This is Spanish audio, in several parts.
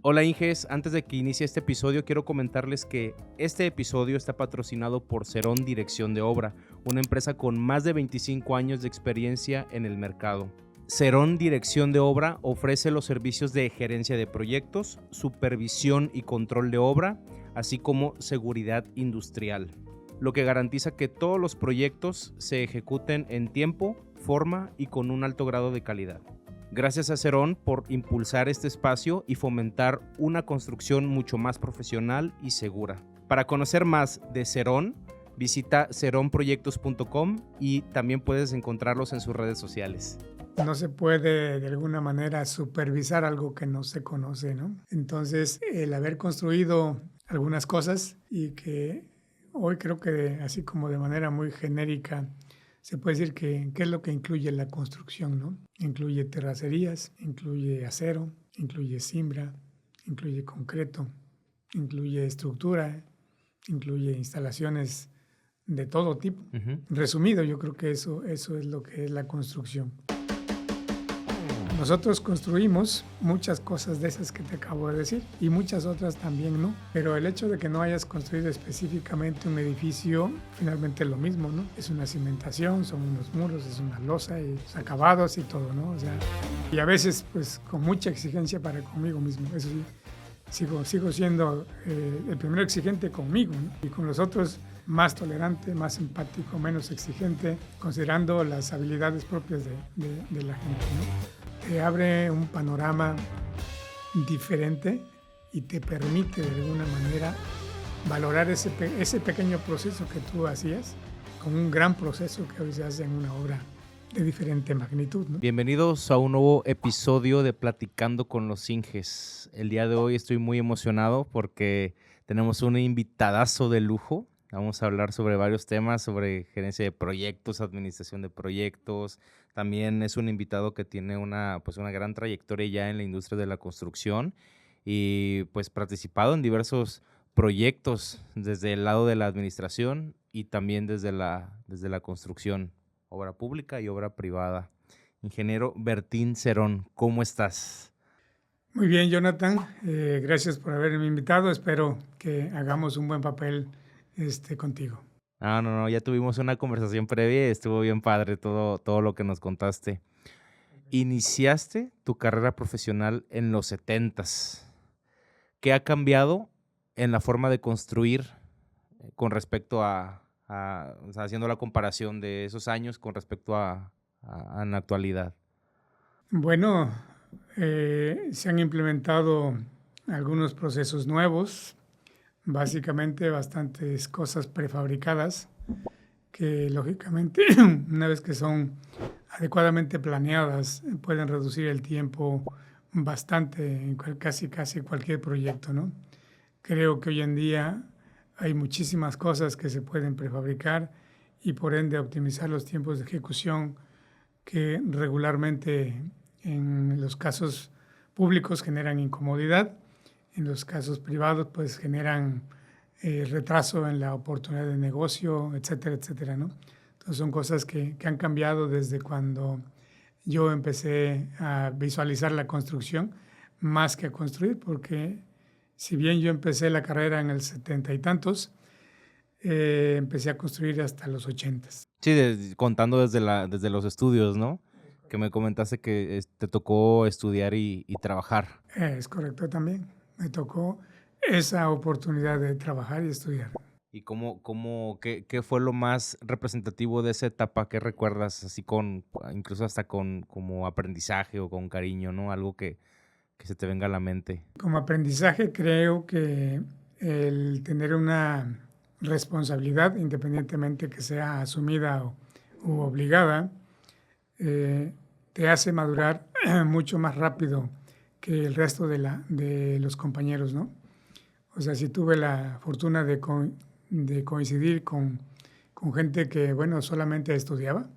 Hola Inges, antes de que inicie este episodio quiero comentarles que este episodio está patrocinado por Cerón Dirección de Obra, una empresa con más de 25 años de experiencia en el mercado. Cerón Dirección de Obra ofrece los servicios de gerencia de proyectos, supervisión y control de obra, así como seguridad industrial, lo que garantiza que todos los proyectos se ejecuten en tiempo, forma y con un alto grado de calidad. Gracias a Cerón por impulsar este espacio y fomentar una construcción mucho más profesional y segura. Para conocer más de Cerón, visita ceronproyectos.com y también puedes encontrarlos en sus redes sociales. No se puede de alguna manera supervisar algo que no se conoce, ¿no? Entonces, el haber construido algunas cosas y que hoy creo que así como de manera muy genérica se puede decir que qué es lo que incluye la construcción, ¿no? Incluye terracerías, incluye acero, incluye cimbra, incluye concreto, incluye estructura, incluye instalaciones de todo tipo. Resumido, yo creo que eso es lo que es la construcción. Nosotros construimos muchas cosas de esas que te acabo de decir y muchas otras también no, pero el hecho de que no hayas construido específicamente un edificio, finalmente es lo mismo, ¿no? Es una cimentación, son unos muros, es una losa y los acabados y todo, ¿no? O sea, y a veces pues con mucha exigencia para conmigo mismo, eso sí, sigo siendo el primero exigente conmigo, ¿no? Y con los otros más tolerante, más empático, menos exigente, considerando las habilidades propias de la gente, ¿no? Te abre un panorama diferente y te permite de alguna manera valorar ese pequeño proceso que tú hacías como un gran proceso que hoy se hace en una obra de diferente magnitud, ¿no? Bienvenidos a un nuevo episodio de Platicando con los Inges. El día de hoy estoy muy emocionado porque tenemos un invitadazo de lujo. Vamos a hablar sobre varios temas, sobre gerencia de proyectos, administración de proyectos. También es un invitado que tiene una gran trayectoria ya en la industria de la construcción y pues participado en diversos proyectos desde el lado de la administración y también desde la construcción, obra pública y obra privada. Ingeniero Bertín Cerón, ¿cómo estás? Muy bien, Jonathan. Gracias por haberme invitado. Espero que hagamos un buen papel contigo. No, ya tuvimos una conversación previa y estuvo bien padre todo lo que nos contaste. Iniciaste tu carrera profesional en los 70s. ¿Qué ha cambiado en la forma de construir con respecto o sea, haciendo la comparación de esos años con respecto a la actualidad? Bueno, se han implementado algunos procesos nuevos, básicamente bastantes cosas prefabricadas que lógicamente una vez que son adecuadamente planeadas pueden reducir el tiempo bastante en casi cualquier proyecto, ¿no? Creo que hoy en día hay muchísimas cosas que se pueden prefabricar y por ende optimizar los tiempos de ejecución que regularmente en los casos públicos generan incomodidad, en los casos privados pues generan retraso en la oportunidad de negocio, etcétera, etcétera, ¿no? Entonces son cosas que han cambiado desde cuando yo empecé a visualizar la construcción más que a construir, porque si bien yo empecé la carrera en el 70 y tantos, empecé a construir hasta los 80s. Sí, contando desde los estudios, ¿no? Que me comentaste que te tocó estudiar y trabajar. Es correcto también. Me tocó esa oportunidad de trabajar y estudiar. ¿Y qué fue lo más representativo de esa etapa? ¿Qué recuerdas así incluso hasta con como aprendizaje o con cariño, ¿no? Algo que se te venga a la mente. Como aprendizaje creo que el tener una responsabilidad, independientemente que sea asumida u obligada, te hace madurar mucho más rápido que el resto de los compañeros, ¿no? O sea, si tuve la fortuna de coincidir con gente que, bueno, solamente estudiaba,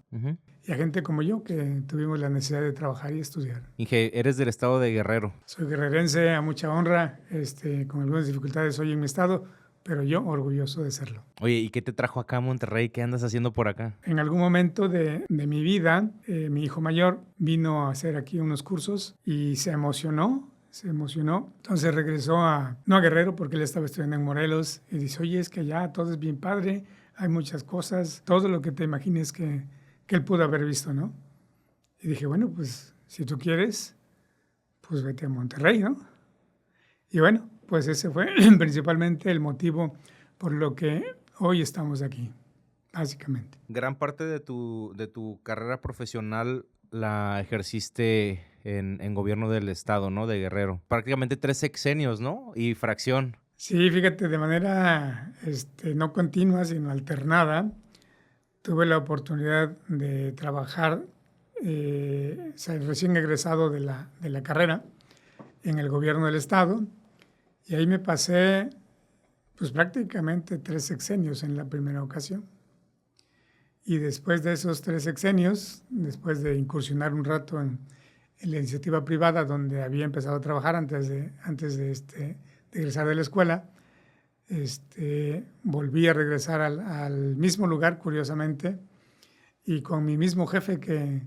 y a gente como yo que tuvimos la necesidad de trabajar y estudiar. Inge, eres del estado de Guerrero. Soy guerrerense a mucha honra, con algunas dificultades hoy en mi estado, pero yo orgulloso de serlo. Oye, ¿y qué te trajo acá a Monterrey? ¿Qué andas haciendo por acá? En algún momento de mi vida, mi hijo mayor vino a hacer aquí unos cursos y se emocionó se emocionó. Entonces regresó no a Guerrero, porque él estaba estudiando en Morelos, y dice, oye, es que allá todo es bien padre, hay muchas cosas, todo lo que te imagines que él pudo haber visto, ¿no? Y dije, bueno, pues si tú quieres, pues vete a Monterrey, ¿no? Y bueno, pues ese fue principalmente el motivo por lo que hoy estamos aquí, básicamente. Gran parte de tu carrera profesional la ejerciste en gobierno del estado, ¿no? De Guerrero. Prácticamente 3 sexenios, ¿no? Y fracción. Sí, fíjate, de manera no continua, sino alternada, tuve la oportunidad de trabajar, recién egresado de la carrera, en el gobierno del estado, y ahí me pasé pues prácticamente 3 sexenios en la primera ocasión. Y después de esos 3 sexenios, después de incursionar un rato en la iniciativa privada donde había empezado a trabajar antes de egresar de la escuela, volví a regresar al mismo lugar, curiosamente, y con mi mismo jefe que,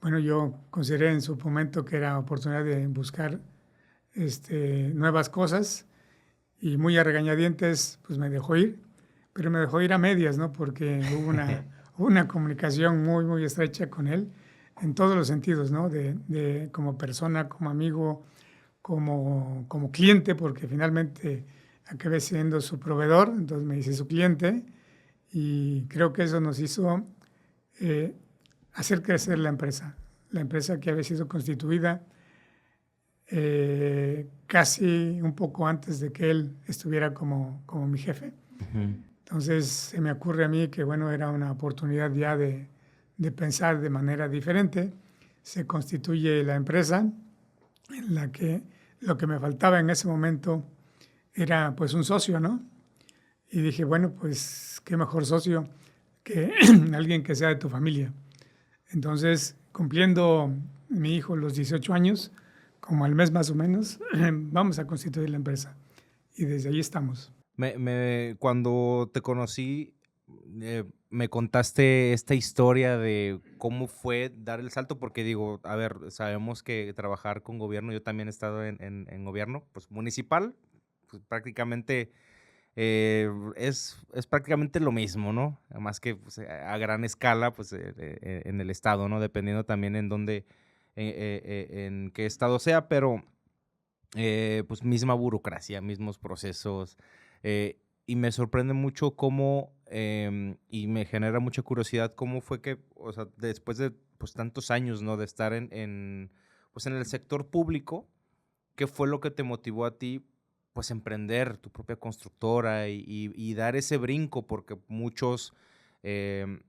bueno, yo consideré en su momento que era oportunidad de buscar nuevas cosas, y muy a regañadientes, pues me dejó ir, pero me dejó ir a medias, ¿no? Porque hubo una comunicación muy, muy estrecha con él en todos los sentidos, ¿no? De como persona, como amigo, como cliente, porque finalmente acabé siendo su proveedor, entonces me hice su cliente, y creo que eso nos hizo hacer crecer la empresa que había sido constituida casi un poco antes de que él estuviera como mi jefe. Ujú. Entonces se me ocurre a mí que, bueno, era una oportunidad ya de pensar de manera diferente. Se constituye la empresa en la que lo que me faltaba en ese momento era pues un socio, ¿no? Y dije, bueno, pues qué mejor socio que alguien que sea de tu familia. Entonces, cumpliendo mi hijo los 18 años, como al mes más o menos, vamos a constituir la empresa. Y desde ahí estamos. Cuando te conocí, me contaste esta historia de cómo fue dar el salto, porque digo, a ver, sabemos que trabajar con gobierno, yo también he estado en gobierno, pues municipal, pues prácticamente es prácticamente lo mismo, ¿no? Más que pues, a gran escala, pues en el estado, ¿no? Dependiendo también en dónde, en qué estado sea, pero pues misma burocracia, mismos procesos. Y me sorprende mucho cómo, y me genera mucha curiosidad cómo fue que, o sea, después de pues tantos años, ¿no? De estar pues en el sector público, ¿qué fue lo que te motivó a ti, pues, emprender tu propia constructora y dar ese brinco? Porque em,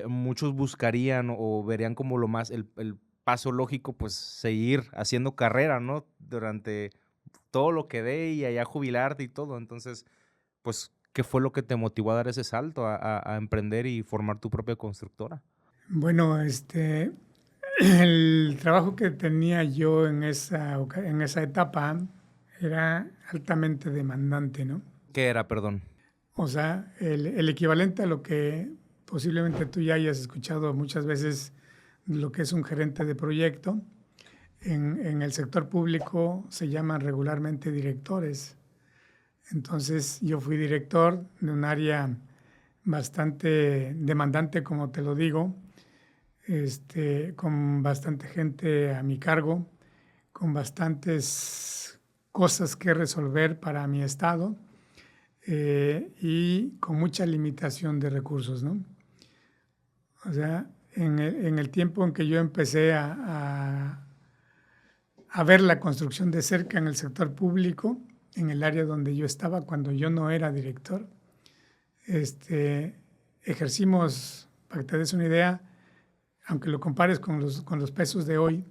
muchos buscarían o verían como lo más el paso lógico, pues, seguir haciendo carrera, ¿no? Durante todo lo que dé y allá jubilarte y todo. Entonces, pues, ¿qué fue lo que te motivó a dar ese salto a emprender y formar tu propia constructora? Bueno, el trabajo que tenía yo en esa etapa era altamente demandante, ¿no? ¿Qué era, perdón? O sea, el equivalente a lo que posiblemente tú ya hayas escuchado muchas veces, lo que es un gerente de proyecto. En el sector público se llaman regularmente directores. Entonces yo fui director de un área bastante demandante, como te lo digo, con bastante gente a mi cargo, con bastantes cosas que resolver para mi estado, y con mucha limitación de recursos, ¿no? O sea, en el tiempo en que yo empecé a ver la construcción de cerca en el sector público, en el área donde yo estaba cuando yo no era director, ejercimos, para que te des una idea, aunque lo compares con los pesos de hoy,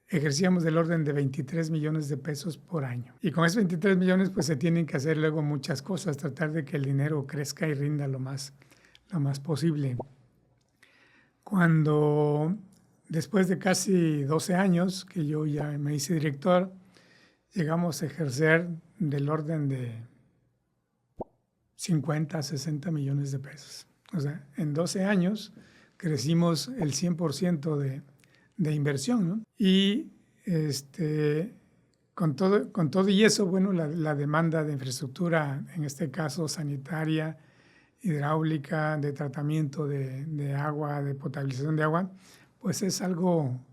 ejercíamos del orden de 23 millones de pesos por año. Y con esos 23 millones pues se tienen que hacer luego muchas cosas, tratar de que el dinero crezca y rinda lo más posible. Cuando después de casi 12 años que yo ya me hice director, llegamos a ejercer del orden de 50, 60 millones de pesos. O sea, en 12 años crecimos el 100% de inversión, ¿no? Y con todo y eso, bueno, la demanda de infraestructura, en este caso sanitaria, hidráulica, de tratamiento de agua, de potabilización de agua, pues es algo,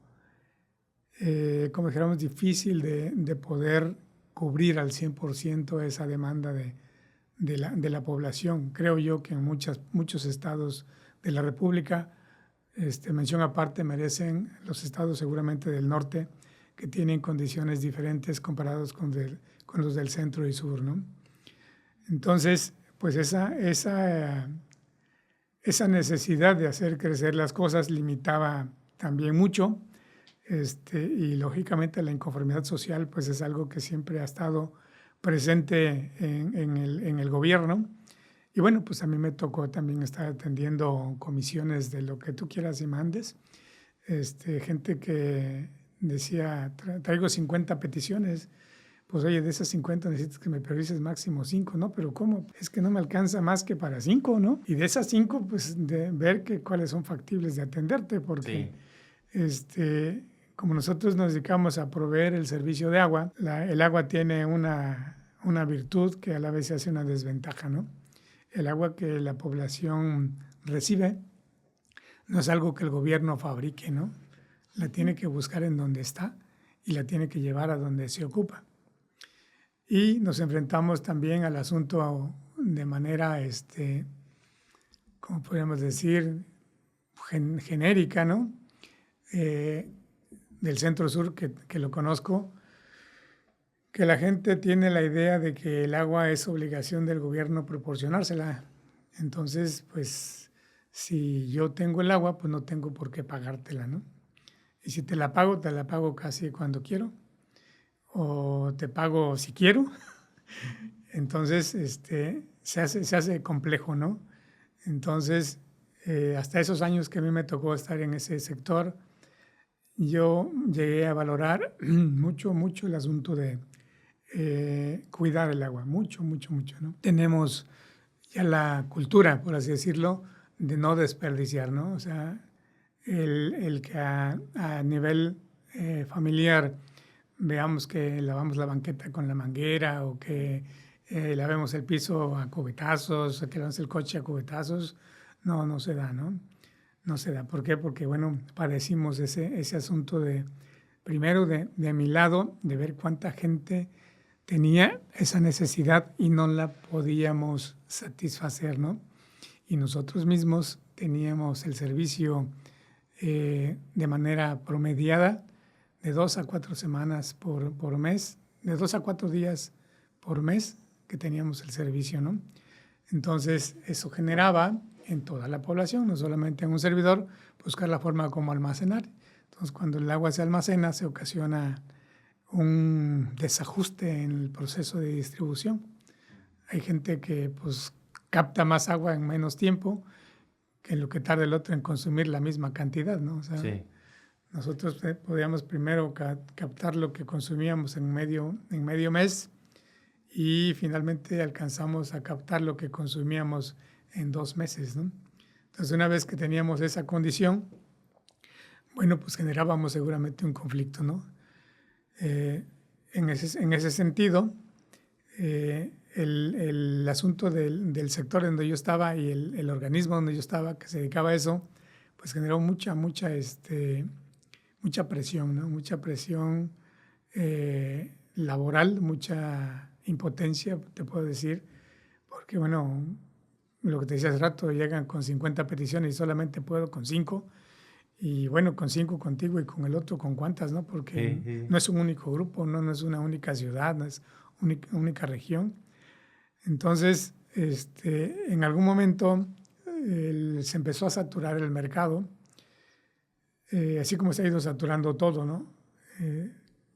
como dijéramos, difícil de poder cubrir al 100% esa demanda de la población. Creo yo que en muchos estados de la República, mención aparte, merecen los estados seguramente del norte, que tienen condiciones diferentes comparados con los del centro y sur, ¿no? Entonces, pues esa necesidad de hacer crecer las cosas limitaba también mucho, y lógicamente la inconformidad social pues es algo que siempre ha estado presente en el gobierno. Y bueno, pues a mí me tocó también estar atendiendo comisiones de lo que tú quieras y mandes. Gente que decía, traigo 50 peticiones, pues oye, de esas 50 necesitas que me priorices máximo 5, ¿no? Pero ¿cómo? Es que no me alcanza más que para 5, ¿no? Y de esas 5, pues de ver cuáles son factibles de atenderte, porque como nosotros nos dedicamos a proveer el servicio de agua, el agua tiene una virtud que a la vez se hace una desventaja, ¿no? El agua que la población recibe no es algo que el gobierno fabrique, ¿no? La tiene que buscar en donde está y la tiene que llevar a donde se ocupa. Y nos enfrentamos también al asunto de manera, ¿cómo podríamos decir? Genérica, ¿no? Del centro-sur, que lo conozco, que la gente tiene la idea de que el agua es obligación del gobierno proporcionársela. Entonces, pues, si yo tengo el agua, pues no tengo por qué pagártela, ¿no? Y si te la pago casi cuando quiero, o te pago si quiero. Entonces, se hace complejo, ¿no? Entonces, hasta esos años que a mí me tocó estar en ese sector, yo llegué a valorar mucho, mucho el asunto de cuidar el agua, mucho, mucho, mucho, ¿no? Tenemos ya la cultura, por así decirlo, de no desperdiciar, ¿no? O sea, el que a nivel familiar veamos que lavamos la banqueta con la manguera o que lavemos el piso a cubetazos, o que lavemos el coche a cubetazos, no se da, ¿no? No se da. ¿Por qué? Porque, bueno, padecimos ese asunto primero de mi lado, de ver cuánta gente tenía esa necesidad y no la podíamos satisfacer, ¿no? Y nosotros mismos teníamos el servicio de manera promediada de 2 a 4 semanas por mes, de 2 a 4 días por mes que teníamos el servicio, ¿no? Entonces, eso generaba en toda la población, no solamente en un servidor, buscar la forma como almacenar. Entonces, cuando el agua se almacena, se ocasiona un desajuste en el proceso de distribución. Hay gente que pues capta más agua en menos tiempo que en lo que tarda el otro en consumir la misma cantidad, ¿no? O sea, sí. Nosotros podíamos primero captar lo que consumíamos en medio mes y finalmente alcanzamos a captar lo que consumíamos en 2 meses, ¿no? Entonces, una vez que teníamos esa condición, bueno, pues generábamos seguramente un conflicto, ¿no? En ese sentido, el asunto del sector donde yo estaba y el organismo donde yo estaba, que se dedicaba a eso, pues generó mucha presión, ¿no? Mucha presión laboral, mucha impotencia, te puedo decir, porque, bueno, lo que te decía hace rato, llegan con 50 peticiones y solamente puedo con 5. Y bueno, con 5 contigo y con el otro, ¿con cuántas, no? Porque no es un único grupo, no es una única ciudad, no es única región. Entonces, en algún momento se empezó a saturar el mercado, así como se ha ido saturando todo, ¿no?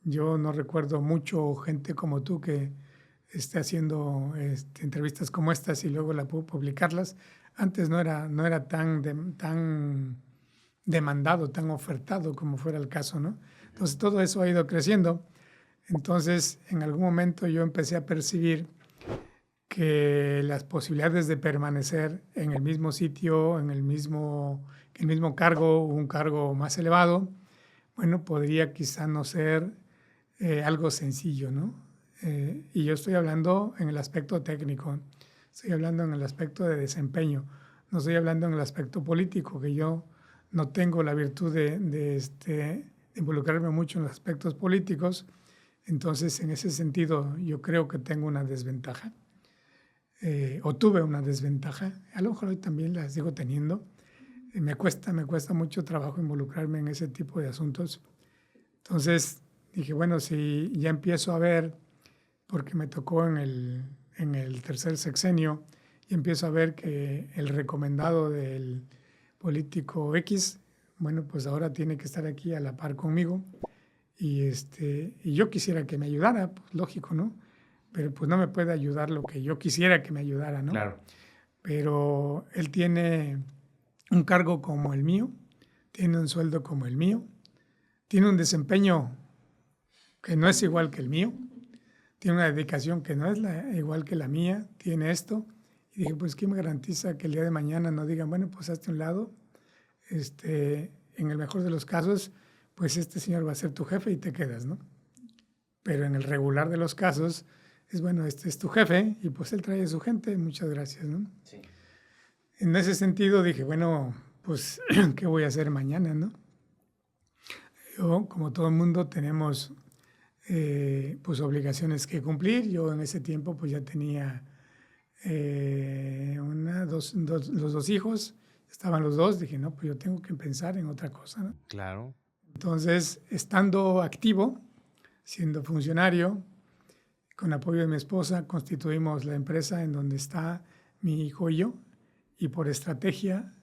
Yo no recuerdo mucho gente como tú que esté haciendo entrevistas como estas y luego publicarlas. Antes no era tan demandado, tan ofertado como fuera el caso, ¿no? Entonces todo eso ha ido creciendo. Entonces en algún momento yo empecé a percibir que las posibilidades de permanecer en el mismo sitio, en el mismo cargo, un cargo más elevado, bueno, podría quizá no ser algo sencillo, ¿no? Y yo estoy hablando en el aspecto técnico, estoy hablando en el aspecto de desempeño, no estoy hablando en el aspecto político, que yo no tengo la virtud de involucrarme mucho en los aspectos políticos. Entonces, en ese sentido, yo creo que tengo una desventaja, o tuve una desventaja. A lo mejor hoy también la sigo teniendo. Me cuesta mucho trabajo involucrarme en ese tipo de asuntos. Entonces, dije, bueno, si ya empiezo a ver, porque me tocó en el tercer sexenio, y empiezo a ver que el recomendado del político X, bueno, pues ahora tiene que estar aquí a la par conmigo. Y yo quisiera que me ayudara, pues lógico, ¿no? Pero pues no me puede ayudar lo que yo quisiera que me ayudara, ¿no? Claro. Pero él tiene un cargo como el mío, tiene un sueldo como el mío, tiene un desempeño que no es igual que el mío, tiene una dedicación que no es igual que la mía, tiene esto. Y dije, pues, ¿quién me garantiza que el día de mañana no digan, bueno, pues hazte a un lado? En el mejor de los casos, pues este señor va a ser tu jefe y te quedas, ¿no? Pero en el regular de los casos, es bueno, este es tu jefe y pues él trae a su gente, muchas gracias, ¿no? Sí. En ese sentido dije, bueno, pues, ¿qué voy a hacer mañana, no? Yo, como todo el mundo, tenemos pues obligaciones que cumplir. Yo en ese tiempo pues ya tenía los dos hijos, estaban los dos, dije, no, pues yo tengo que pensar en otra cosa, ¿no? Claro. Entonces, estando activo, siendo funcionario, con apoyo de mi esposa, constituimos la empresa en donde está mi hijo y yo, y por estrategia,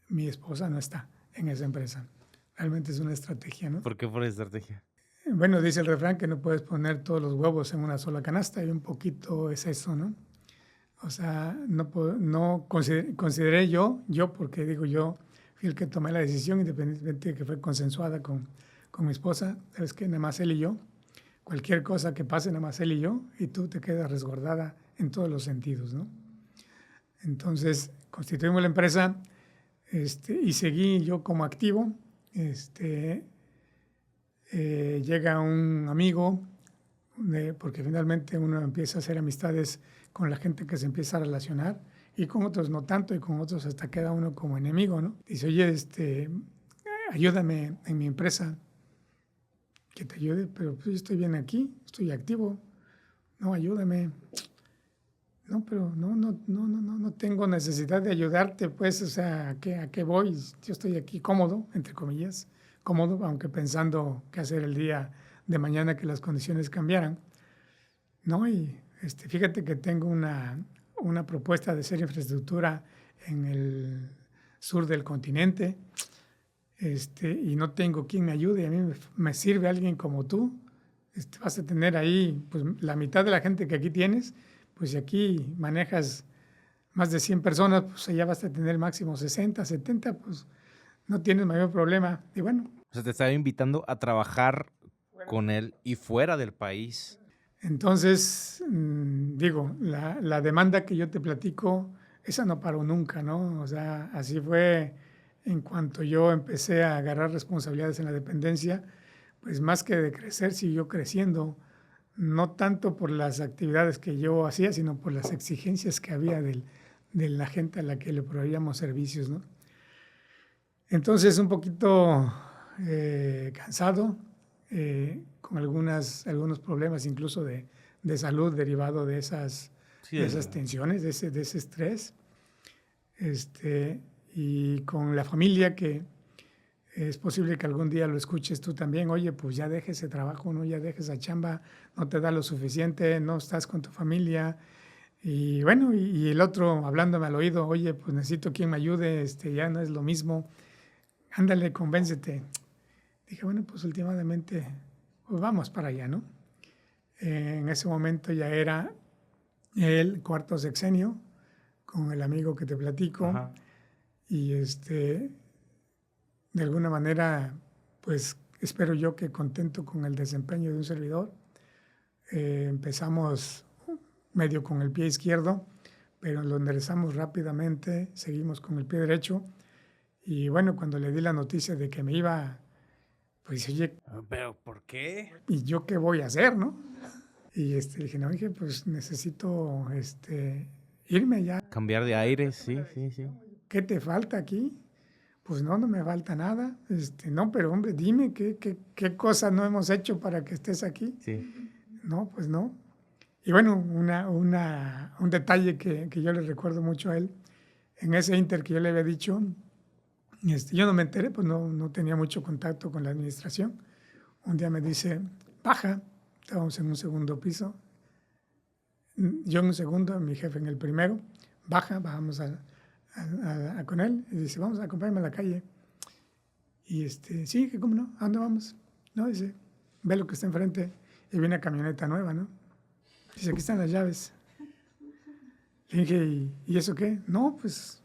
mi esposa no está en esa empresa. Realmente es una estrategia, ¿no? ¿Por qué por estrategia? Bueno, dice el refrán que no puedes poner todos los huevos en una sola canasta, y un poquito es eso, ¿no? O sea, no consideré yo, porque digo yo, fui el que tomé la decisión, independientemente de que fue consensuada con mi esposa. Sabes que nada más él y yo, cualquier cosa que pase, nada más él y yo, y tú te quedas resguardada en todos los sentidos, ¿no? Entonces, constituimos la empresa y seguí yo como activo. Llega un amigo, porque finalmente uno empieza a hacer amistades con la gente que se empieza a relacionar, y con otros no tanto, y con otros hasta queda uno como enemigo, ¿no? Dice, oye, ayúdame en mi empresa. Que te ayude, pero pues yo estoy bien aquí, estoy activo. No, ayúdame. No, pero no tengo necesidad de ayudarte, pues, o sea, ¿a qué voy? Yo estoy aquí cómodo, entre comillas, cómodo, aunque pensando qué hacer el día de mañana que las condiciones cambiaran. No, y fíjate que tengo una propuesta de hacer infraestructura en el sur del continente, y no tengo quien me ayude. A mí me sirve alguien como tú. Vas a tener ahí pues, la mitad de la gente que aquí tienes, pues si aquí manejas más de 100 personas, pues allá vas a tener máximo 60, 70, pues no tienes mayor problema. Y bueno. O sea, te estaba invitando a trabajar con él y fuera del país. Entonces, digo, la demanda que yo te platico, esa no paró nunca, ¿no? O sea, así fue en cuanto yo empecé a agarrar responsabilidades en la dependencia, pues más que de crecer, siguió creciendo, no tanto por las actividades que yo hacía, sino por las exigencias que había de la gente a la que le proveíamos servicios, ¿no? Entonces, un poquito cansado, con algunos problemas incluso de salud derivado de esas tensiones, de ese estrés, y con la familia, que es posible que algún día lo escuches tú también, oye, pues ya dejes ese trabajo, no, ya dejes esa chamba, no te da lo suficiente, no estás con tu familia. Y bueno, y el otro hablándome al oído, oye, pues necesito quien me ayude, ya no es lo mismo, ándale, convéncete. Dije, bueno, pues últimamente, pues vamos para allá, ¿no? En ese momento ya era el cuarto sexenio con el amigo que te platico. Ajá. Y de alguna manera, pues espero yo que contento con el desempeño de un servidor. Empezamos medio con el pie izquierdo, pero lo enderezamos rápidamente, seguimos con el pie derecho. Y bueno, cuando le di la noticia de que me iba Pues oye, ¿Pero por qué? ¿y yo qué voy a hacer, no? Y dije, no, dije, pues necesito irme ya. Cambiar de aire, sí, sí, sí. ¿Qué te falta aquí? Pues no, no me falta nada. No, pero hombre, dime qué cosa no hemos hecho para que estés aquí. Sí. No, pues no. Y bueno, un detalle que yo le recuerdo mucho a él, en ese inter que yo le había dicho, yo no me enteré, pues no tenía mucho contacto con la administración. Un día me dice, baja, estábamos en un segundo piso, yo en un segundo, mi jefe en el primero, bajamos con él y dice, vamos a acompañarme a la calle. Y sí, que cómo no, ¿a dónde vamos? No, dice, ve lo que está enfrente. Y viene una camioneta nueva, ¿no? Dice, aquí están las llaves. Le dije, ¿y eso qué? No, pues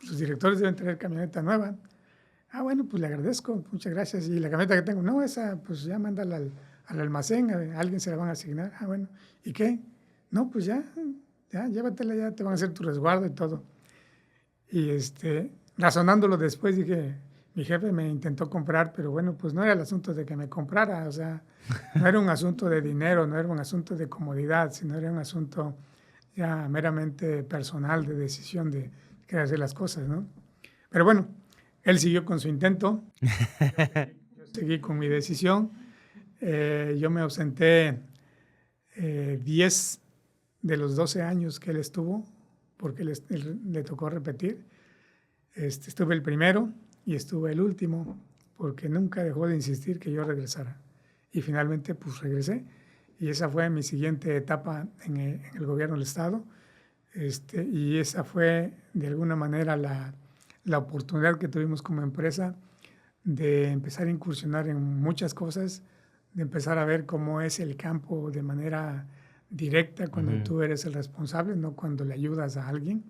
los directores deben traer camioneta nueva. Ah, bueno, pues le agradezco, muchas gracias. Y la camioneta que tengo, no, esa, pues ya mándala al almacén, a alguien se la van a asignar. Ah, bueno, ¿y qué? No, pues ya, llévatela, ya te van a hacer tu resguardo y todo. Y razonándolo después dije, mi jefe me intentó comprar, pero bueno, pues no era el asunto de que me comprara, o sea, no era un asunto de dinero, no era un asunto de comodidad, sino era un asunto ya meramente personal, de decisión de querer hacer las cosas, ¿no? Pero bueno, él siguió con su intento, yo seguí con mi decisión, yo me ausenté 10 de los 12 años que él estuvo, porque él le tocó repetir. Estuve el primero y estuve el último, porque nunca dejó de insistir que yo regresara. Y finalmente, pues regresé. Y esa fue mi siguiente etapa en el gobierno del Estado. Y esa fue, de alguna manera, la oportunidad que tuvimos como empresa de empezar a incursionar en muchas cosas, de empezar a ver cómo es el campo de manera directa cuando tú eres el responsable, no cuando le ayudas a alguien.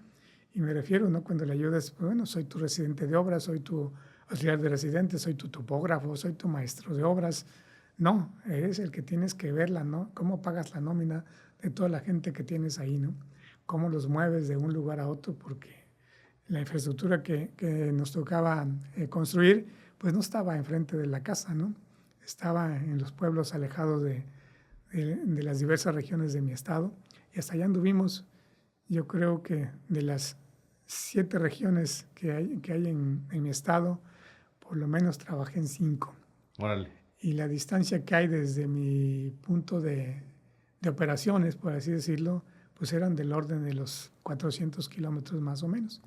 Y me refiero, no cuando le ayudas, pues, bueno, soy tu residente de obras, soy tu auxiliar de residentes, soy tu topógrafo, soy tu maestro de obras. No, eres el que tienes que verla, ¿no? Cómo pagas la nómina de toda la gente que tienes ahí, ¿no? Cómo los mueves de un lugar a otro, porque la infraestructura que nos tocaba construir, pues no estaba enfrente de la casa, ¿no? Estaba en los pueblos alejados de las diversas regiones de mi estado. Y hasta allá anduvimos. Yo creo que de las 7 regiones que hay en mi estado, por lo menos trabajé en 5. Órale. Y la distancia que hay desde mi punto de operaciones, por así decirlo, pues eran del orden de los 400 kilómetros más o menos.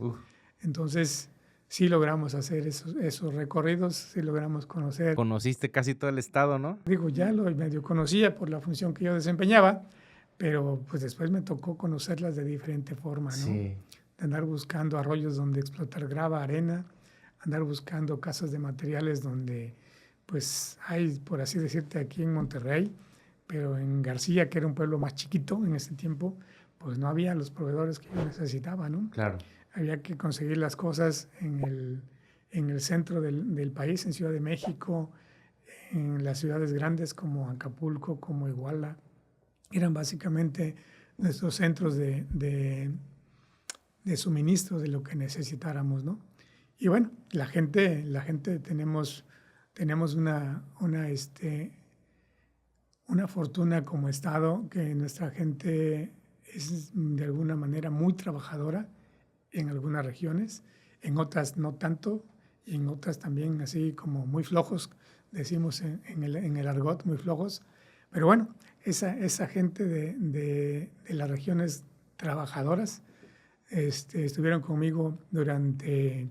Entonces, sí logramos hacer esos recorridos, sí logramos conocer. Conociste casi todo el estado, ¿no? Digo, ya lo medio conocía por la función que yo desempeñaba, pero pues después me tocó conocerlas de diferente forma, ¿no? Sí. De andar buscando arroyos donde explotar grava, arena, andar buscando casas de materiales donde pues hay, por así decirte, aquí en Monterrey, pero en García, que era un pueblo más chiquito en ese tiempo, pues no había los proveedores que yo necesitaba, ¿no? Claro. Había que conseguir las cosas en el centro del país, en Ciudad de México, en las ciudades grandes como Acapulco, como Iguala. Eran básicamente nuestros centros de suministro de lo que necesitáramos, ¿no? Y bueno, la gente tenemos una fortuna como Estado, que nuestra gente es de alguna manera muy trabajadora en algunas regiones, en otras no tanto, y en otras también así como muy flojos, decimos en el argot, muy flojos. Pero bueno, esa gente de las regiones trabajadoras estuvieron conmigo durante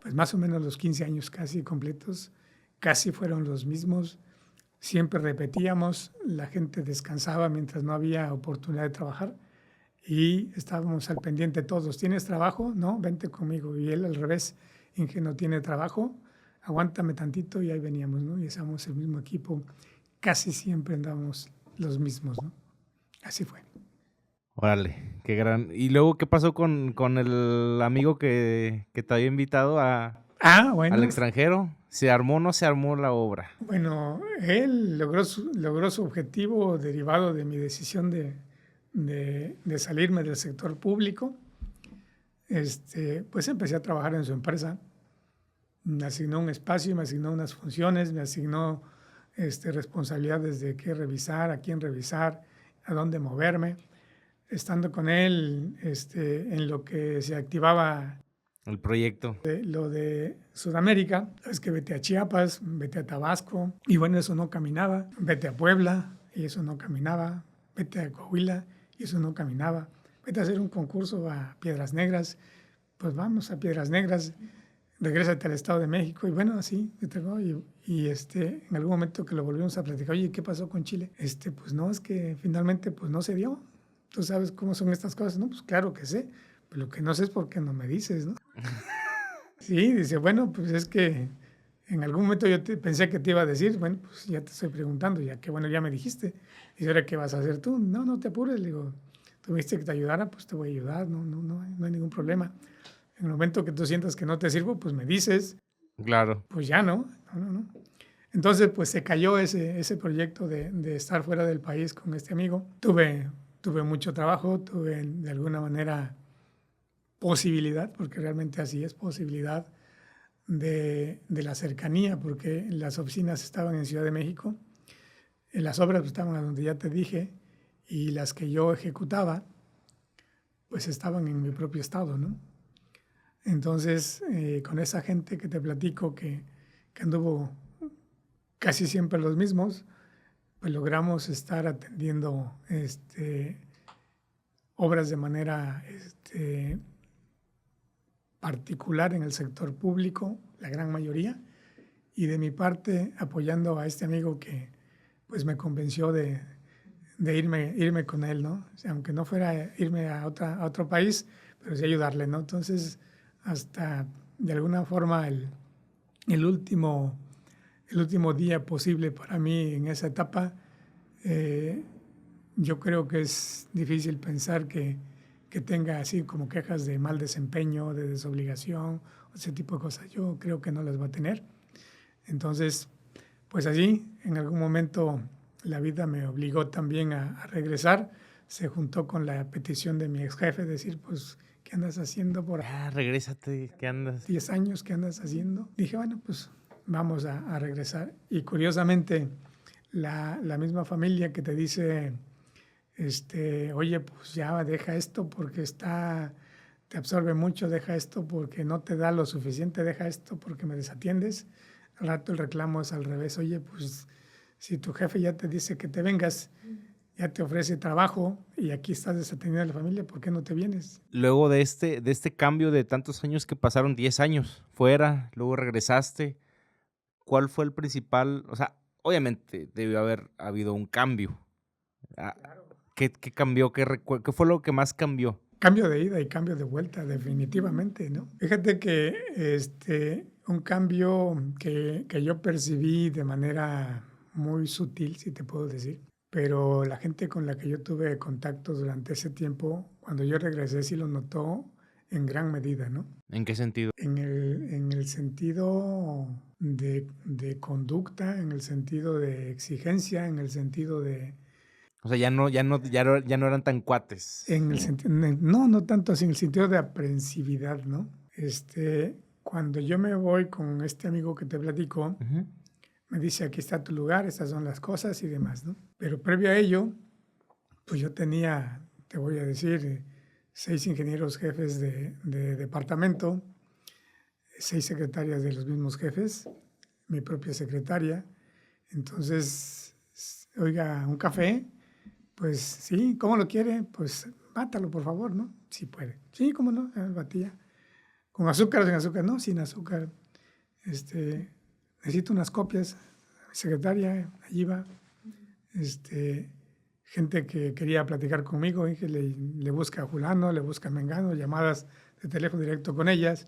pues más o menos los 15 años casi completos, casi fueron los mismos. Siempre repetíamos, la gente descansaba mientras no había oportunidad de trabajar y estábamos al pendiente todos. ¿Tienes trabajo? No, vente conmigo. Y él al revés, Inge no tiene trabajo, aguántame tantito y ahí veníamos, ¿no? Y estábamos el mismo equipo, casi siempre andábamos los mismos, ¿no? Así fue. Órale, qué gran. ¿Y luego qué pasó con el amigo que te había invitado Bueno. al extranjero? ¿Se armó o no se armó la obra? Bueno, él logró su objetivo derivado de mi decisión de salirme del sector público. Pues empecé a trabajar en su empresa. Me asignó un espacio, me asignó unas funciones, me asignó responsabilidades de qué revisar, a quién revisar, a dónde moverme. Estando con él, en lo que se activaba el proyecto. lo de Sudamérica, es que vete a Chiapas, vete a Tabasco, y bueno, eso no caminaba. Vete a Puebla, y eso no caminaba. Vete a Coahuila, y eso no caminaba. Vete a hacer un concurso a Piedras Negras, pues vamos a Piedras Negras. Regrésate al Estado de México, y bueno, así, en algún momento que lo volvimos a platicar, oye, ¿qué pasó con Chile? Pues no, es que finalmente pues no se dio. ¿Tú sabes cómo son estas cosas? No, pues claro que sé, pero lo que no sé es por qué no me dices, ¿no? Sí, dice, bueno, pues es que en algún momento pensé que te iba a decir, bueno, pues ya te estoy preguntando, ya que bueno, ya me dijiste. Dice, ¿ahora qué vas a hacer tú? No, no te apures, le digo, tú me dijiste que te ayudara, pues te voy a ayudar, no hay ningún problema. En el momento que tú sientas que no te sirvo, pues me dices. Claro. Pues ya no. Entonces, pues se cayó ese proyecto de estar fuera del país con este amigo. Tuve mucho trabajo, tuve de alguna manera posibilidad, porque realmente así es, posibilidad de la cercanía, porque las oficinas estaban en Ciudad de México, las obras pues, estaban a donde ya te dije, y las que yo ejecutaba, pues estaban en mi propio estado, ¿no? Entonces, con esa gente que te platico que anduvo casi siempre los mismos, pues logramos estar atendiendo obras de manera particular en el sector público, la gran mayoría, y de mi parte apoyando a este amigo que pues me convenció de irme con él, ¿no? O sea, aunque no fuera irme a otro país, pero sí ayudarle, ¿no? Entonces, hasta de alguna forma el último día posible para mí en esa etapa, yo creo que es difícil pensar que tenga así como quejas de mal desempeño, de desobligación, ese tipo de cosas. Yo creo que no las va a tener. Entonces, pues allí, en algún momento, la vida me obligó también a regresar. Se juntó con la petición de mi ex jefe, decir, pues, ¿qué andas haciendo por regrésate, ¿qué andas? 10 años? ¿Qué andas haciendo? Dije, bueno, pues vamos a regresar. Y curiosamente, la misma familia que te dice, oye, pues ya deja esto porque te absorbe mucho, deja esto porque no te da lo suficiente, deja esto porque me desatiendes. Al rato el reclamo es al revés, oye, pues si tu jefe ya te dice que te vengas, ya te ofrece trabajo y aquí estás desatendiendo a la familia, ¿por qué no te vienes? Luego de este cambio de tantos años que pasaron, 10 años fuera, luego regresaste, ¿cuál fue el principal? O sea, obviamente debió haber habido un cambio. ¿Qué cambió? ¿Qué fue lo que más cambió? Cambio de ida y cambio de vuelta, definitivamente, ¿no? Fíjate que un cambio que yo percibí de manera muy sutil, si te puedo decir, pero la gente con la que yo tuve contacto durante ese tiempo, cuando yo regresé, sí lo notó en gran medida, ¿no? ¿En qué sentido? En el sentido de conducta, en el sentido de exigencia, en el sentido de... O sea, ya no eran tan cuates. No tanto así, en el sentido de aprehensividad, ¿no? Cuando yo me voy con este amigo que te platico, me dice, aquí está tu lugar, estas son las cosas y demás, ¿no? Pero previo a ello, pues yo tenía, te voy a decir, 6 ingenieros jefes de departamento, 6 secretarias de los mismos jefes, mi propia secretaria. Entonces, oiga, un café, pues sí, ¿cómo lo quiere? Pues bátalo, por favor, ¿no? Sí puede. Sí, ¿cómo no? Batía. ¿Con azúcar o sin azúcar? No, sin azúcar. Necesito unas copias. Mi secretaria, allí va. Gente que quería platicar conmigo, y que le busca a fulano, le busca a mengano, llamadas de teléfono directo con ellas.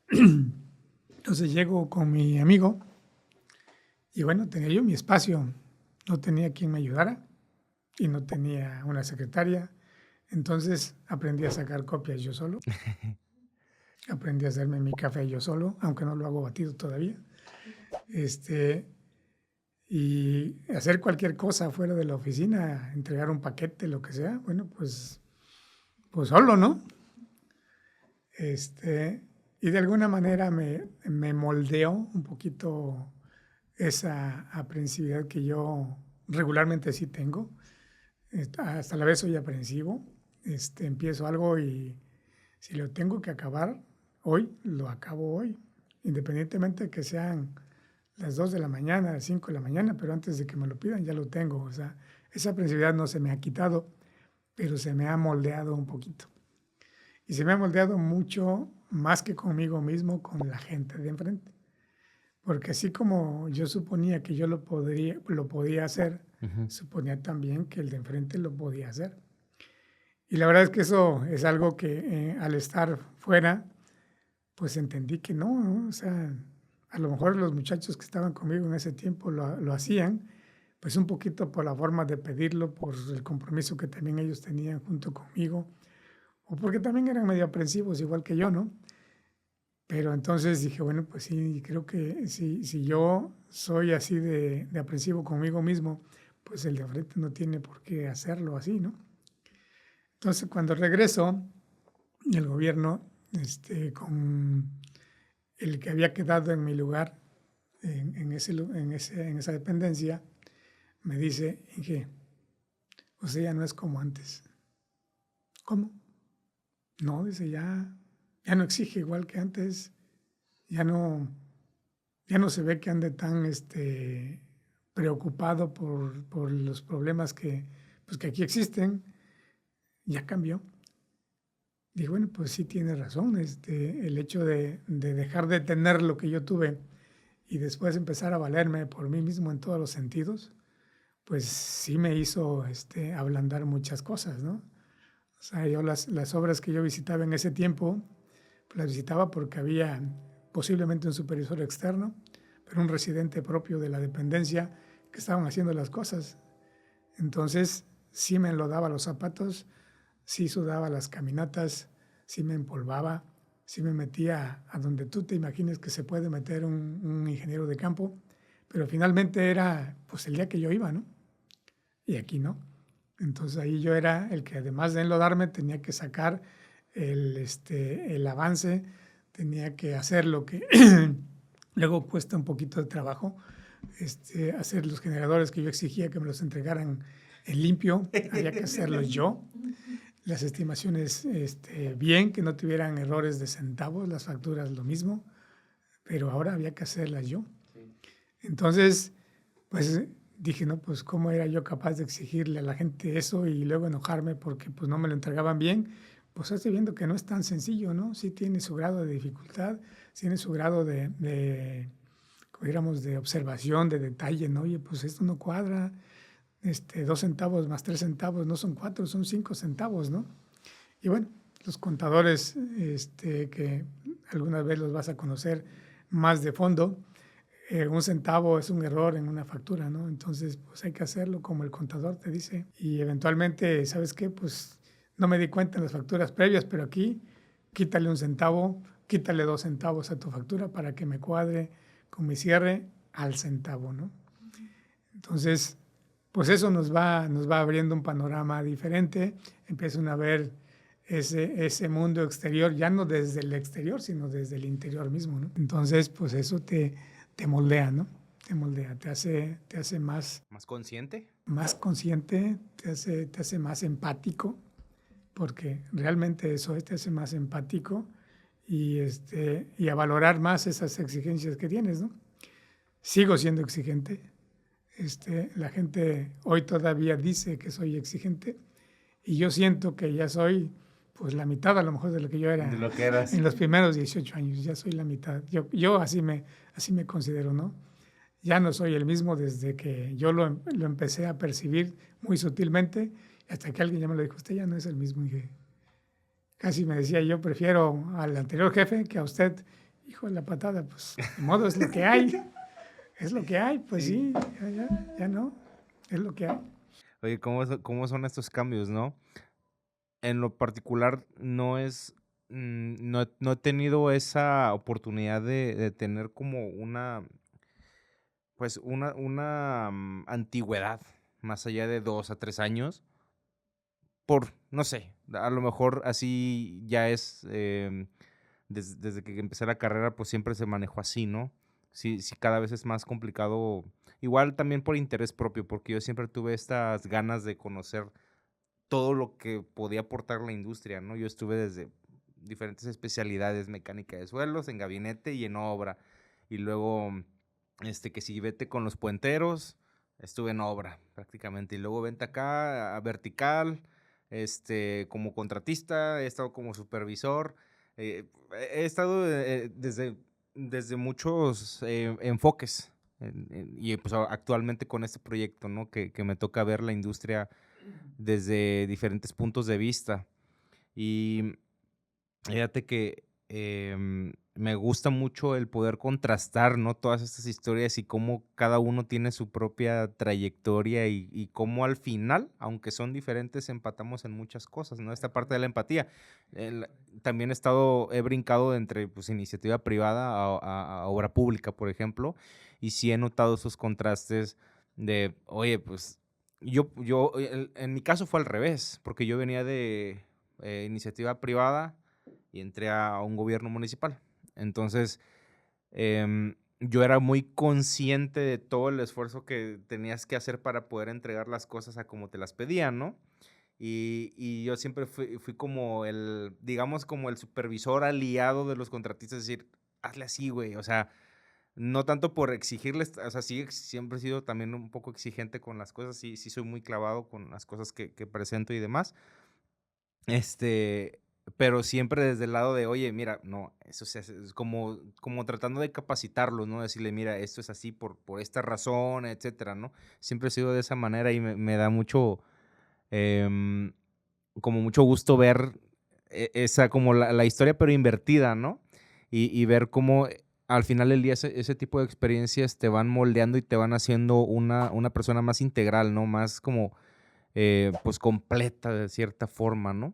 Entonces llego con mi amigo y bueno, tenía yo mi espacio. No tenía quien me ayudara y no tenía una secretaria. Entonces aprendí a sacar copias yo solo. Aprendí a hacerme mi café yo solo, aunque no lo hago batido todavía. Y hacer cualquier cosa fuera de la oficina, entregar un paquete, lo que sea, bueno, pues solo, ¿no? Y de alguna manera me moldeó un poquito esa aprensividad que yo regularmente sí tengo. Hasta la vez soy aprensivo. Empiezo algo y si lo tengo que acabar hoy, lo acabo hoy. Independientemente de que sean las 2 de la mañana, las 5 de la mañana, pero antes de que me lo pidan ya lo tengo. O sea, esa aprensividad no se me ha quitado, pero se me ha moldeado un poquito. Y se me ha moldeado mucho más que conmigo mismo, con la gente de enfrente. Porque así como yo suponía que yo lo podía hacer, Ujú. suponía también que el de enfrente lo podía hacer. Y la verdad es que eso es algo que al estar fuera, pues entendí que no, ¿no? O sea, a lo mejor los muchachos que estaban conmigo en ese tiempo lo hacían, pues un poquito por la forma de pedirlo, por el compromiso que también ellos tenían junto conmigo, o porque también eran medio aprensivos igual que yo, ¿no? Pero entonces dije, bueno, pues sí, creo que si yo soy así de aprensivo conmigo mismo, pues el de frente no tiene por qué hacerlo así, ¿no? Entonces cuando regreso, el gobierno, con el que había quedado en mi lugar, en esa dependencia, me dice, Inge, o sea, ya no es como antes. ¿Cómo? No, dice, ya no exige igual que antes, ya no, ya no se ve que ande tan preocupado por los problemas pues, que aquí existen, ya cambió. Dije, bueno, pues sí tiene razón, el hecho de dejar de tener lo que yo tuve y después empezar a valerme por mí mismo en todos los sentidos, pues sí me hizo ablandar muchas cosas, ¿no? O sea, yo las obras que yo visitaba en ese tiempo, pues las visitaba porque había posiblemente un supervisor externo, pero un residente propio de la dependencia que estaban haciendo las cosas. Entonces, sí me enlodaba los zapatos, sí sudaba las caminatas, sí me empolvaba, sí me metía a donde tú te imagines que se puede meter un ingeniero de campo, pero finalmente era pues el día que yo iba, ¿no? Y aquí no. Entonces ahí yo era el que además de enlodarme tenía que sacar el avance, tenía que hacer lo que luego cuesta un poquito de trabajo, hacer los generadores que yo exigía que me los entregaran en limpio, había que hacerlos yo. Las estimaciones bien, que no tuvieran errores de centavos, las facturas lo mismo, pero ahora había que hacerlas yo. Entonces, pues dije, no, pues cómo era yo capaz de exigirle a la gente eso y luego enojarme porque pues no me lo entregaban bien. Pues estoy viendo que no es tan sencillo, ¿no? Sí tiene su grado de dificultad, tiene su grado como diríamos, de observación, de detalle, ¿no? Oye, pues esto no cuadra, 2 centavos más 3 centavos no son 4, son 5 centavos, ¿no? Y bueno, los contadores que alguna vez los vas a conocer más de fondo, 1 centavo es un error en una factura, ¿no? Entonces, pues hay que hacerlo como el contador te dice. Y eventualmente, ¿sabes qué? Pues no me di cuenta en las facturas previas, pero aquí quítale 1 centavo, quítale 2 centavos a tu factura para que me cuadre con mi cierre al centavo, ¿no? Entonces, pues eso nos va abriendo un panorama diferente, empiezan a ver ese mundo exterior, ya no desde el exterior, sino desde el interior mismo, ¿no? Entonces, pues eso te moldea, ¿no? Te moldea, te hace ¿Más consciente? más consciente, te hace más empático, porque realmente eso te hace más empático y a valorar más esas exigencias que tienes, ¿no? Sigo siendo exigente. La gente hoy todavía dice que soy exigente y yo siento que ya soy pues la mitad a lo mejor de lo que yo De era lo que eras. en los primeros 18 años, ya soy la mitad. Yo así me considero, ¿no? Ya no soy el mismo desde que yo lo empecé a percibir muy sutilmente, hasta que alguien ya me lo dijo, usted ya no es el mismo. Y dije, casi me decía, yo prefiero al anterior jefe que a usted. Hijo de la patada, pues de modo es lo que hay. Es lo que hay, pues Sí. sí, ya no, es lo que hay. Oye, ¿cómo son estos cambios, no? En lo particular, no he tenido esa oportunidad de tener como una antigüedad más allá de 2 a 3 años. No sé, a lo mejor así ya es desde que empecé la carrera, pues siempre se manejó así, ¿no? Sí, sí, cada vez es más complicado. Igual también por interés propio, porque yo siempre tuve estas ganas de conocer todo lo que podía aportar la industria, ¿no? Yo estuve desde diferentes especialidades, mecánica de suelos, en gabinete y en obra. Y luego, que si vete con los puenteros, estuve en obra prácticamente. Y luego vente acá a vertical, como contratista, he estado como supervisor. He estado desde muchos enfoques. Y pues actualmente con este proyecto, ¿no? Que me toca ver la industria desde diferentes puntos de vista. Y fíjate que me gusta mucho el poder contrastar, ¿no? Todas estas historias y cómo cada uno tiene su propia trayectoria y cómo al final, aunque son diferentes, empatamos en muchas cosas, ¿no? Esta parte de la empatía. El- También he brincado entre pues, iniciativa privada a obra pública, por ejemplo, y sí he notado esos contrastes de, oye, pues en mi caso fue al revés, porque yo venía de iniciativa privada y entré a un gobierno municipal. Entonces, yo era muy consciente de todo el esfuerzo que tenías que hacer para poder entregar las cosas a como te las pedían, ¿no? Y yo siempre fui como digamos, como el supervisor aliado de los contratistas, es decir, hazle así, güey, o sea, no tanto por exigirles, o sea, sí, siempre he sido también un poco exigente con las cosas, sí, sí soy muy clavado con las cosas que presento y demás, este, pero siempre desde el lado de, oye, mira, no, eso se hace, es como tratando de capacitarlos, ¿no? Decirle, mira, esto es así por esta razón, etcétera, ¿no? Siempre he sido de esa manera y me da mucho, em, como mucho gusto ver esa, como la historia, pero invertida, ¿no? Y ver cómo al final del día ese tipo de experiencias te van moldeando y te van haciendo una persona más integral, ¿no? Más como, pues, completa de cierta forma, ¿no?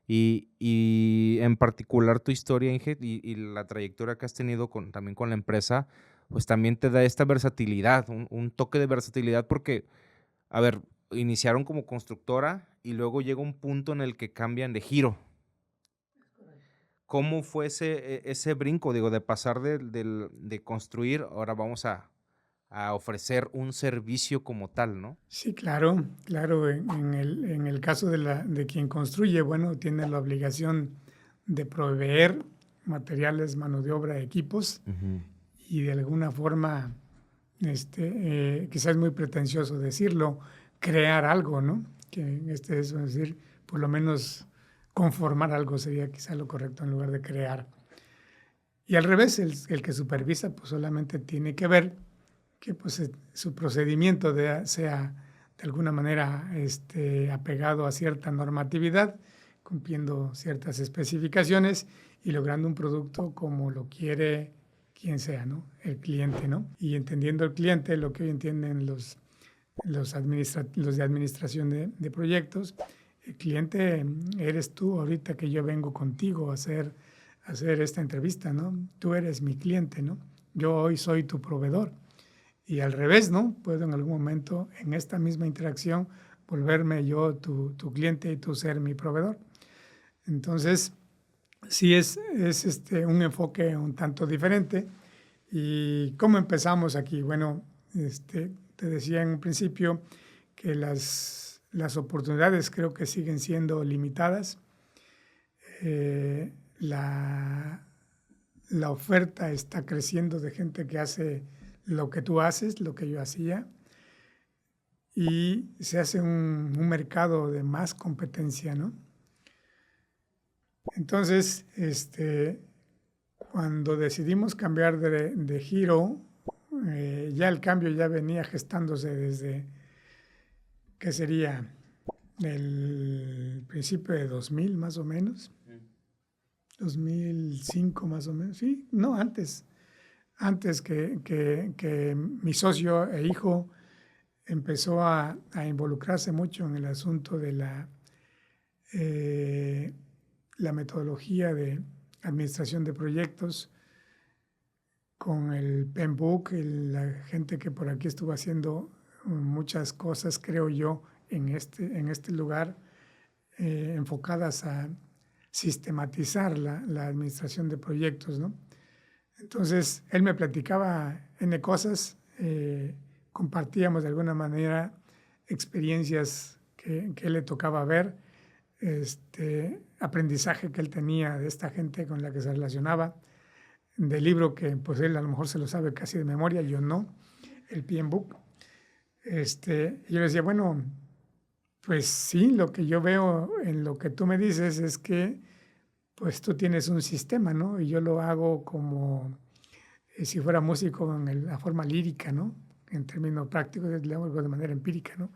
Y en particular tu historia, Inge, y la trayectoria que has tenido también con la empresa, pues también te da esta versatilidad, un toque de versatilidad porque, a ver, iniciaron como constructora y luego llega un punto en el que cambian de giro. ¿Cómo fue ese brinco, digo, de pasar de construir, ahora vamos a ofrecer un servicio como tal, ¿no? Sí, claro, claro. En el caso de quien construye, bueno, tiene la obligación de proveer materiales, mano de obra, equipos Ujú. y de alguna forma, quizás es muy pretencioso decirlo, crear algo, ¿no? Que es decir, por lo menos conformar algo sería quizá lo correcto en lugar de crear. Y al revés, el que supervisa, pues solamente tiene que ver que pues, su procedimiento sea de alguna manera apegado a cierta normatividad, cumpliendo ciertas especificaciones y logrando un producto como lo quiere quien sea, ¿no? El cliente, ¿no? Y entendiendo el cliente, lo que hoy entienden los de administración de proyectos, el cliente eres tú ahorita que yo vengo contigo a hacer esta entrevista, ¿no? Tú eres mi cliente, ¿no? Yo hoy soy tu proveedor. Y al revés, ¿no? Puedo en algún momento en esta misma interacción volverme yo tu cliente y tú ser mi proveedor. Entonces, sí es un enfoque un tanto diferente. ¿Y cómo empezamos aquí? Bueno, te decía en un principio que las oportunidades creo que siguen siendo limitadas. Eh, la, la oferta está creciendo de gente que hace lo que tú haces, lo que yo hacía, y se hace un mercado de más competencia, ¿no? Entonces, cuando decidimos cambiar de giro, ya el cambio ya venía gestándose desde, ¿qué sería? El principio de 2000 más o menos, 2005 más o menos, sí, no, antes que mi socio e hijo empezó a involucrarse mucho en el asunto de la metodología de administración de proyectos con el PMBOK, la gente que por aquí estuvo haciendo muchas cosas, creo yo, en este lugar, enfocadas sistematizar la administración de proyectos, ¿no? Entonces, él me platicaba N cosas, compartíamos de alguna manera experiencias que él le tocaba ver, aprendizaje que él tenía de esta gente con la que se relacionaba, del libro que pues él a lo mejor se lo sabe casi de memoria, yo no, el PM Book. Yo le decía, bueno, pues sí, lo que yo veo en lo que tú me dices es que pues tú tienes un sistema, ¿no? Y yo lo hago como si fuera músico en la forma lírica, ¿no? En términos prácticos, lo hago de manera empírica, ¿no?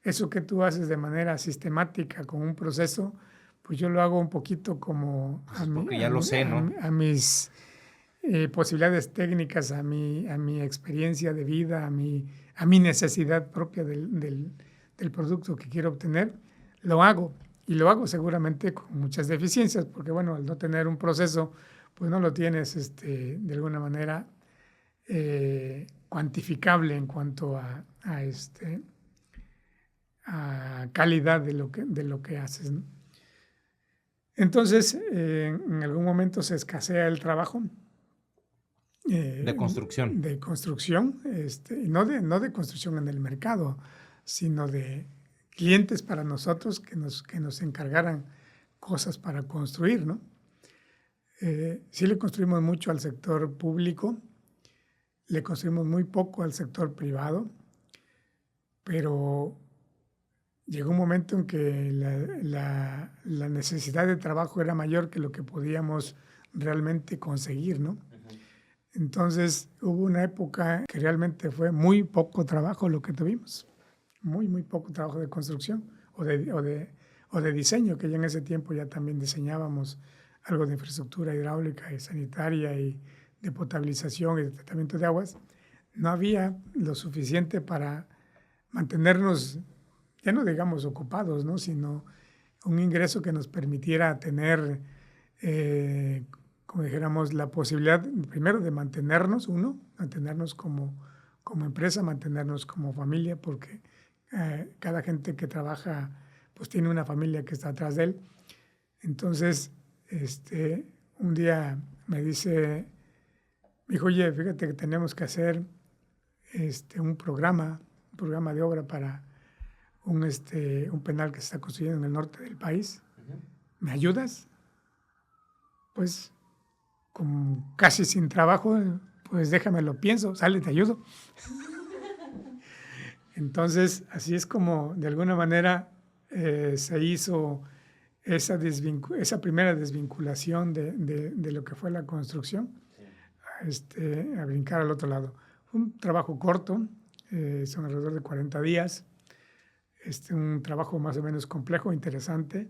Eso que tú haces de manera sistemática con un proceso, pues yo lo hago un poquito como Porque ya lo sé, ¿no? a mis posibilidades técnicas, a mi experiencia de vida, a mi necesidad propia del producto que quiero obtener, lo hago. Y lo hago seguramente con muchas deficiencias, porque bueno, al no tener un proceso, pues no lo tienes de alguna manera cuantificable en cuanto a calidad de lo que haces, ¿no? Entonces, en algún momento se escasea el trabajo. De construcción. De construcción, no de construcción en el mercado, sino de clientes para nosotros que nos encargaran cosas para construir, ¿no? Sí le construimos mucho al sector público, le construimos muy poco al sector privado, pero llegó un momento en que la necesidad de trabajo era mayor que lo que podíamos realmente conseguir, ¿no? Entonces hubo una época que realmente fue muy poco trabajo lo que tuvimos, muy poco trabajo de construcción o de diseño, que ya en ese tiempo ya también diseñábamos algo de infraestructura hidráulica y sanitaria y de potabilización y de tratamiento de aguas. No había lo suficiente para mantenernos, ya no digamos ocupados, ¿no? Sino un ingreso que nos permitiera tener como dijéramos, la posibilidad primero de mantenernos, mantenernos como empresa, mantenernos como familia, porque cada gente que trabaja pues tiene una familia que está atrás de él. Entonces, un día me dijo, oye, fíjate que tenemos que hacer un programa de obra para un penal que se está construyendo en el norte del país. ¿Me ayudas? Pues casi sin trabajo, pues déjame lo pienso, sale, te ayudo. Entonces, así es como de alguna manera se hizo esa primera desvinculación de lo que fue la construcción, a brincar al otro lado. Fue un trabajo corto, son alrededor de 40 días, un trabajo más o menos complejo, interesante,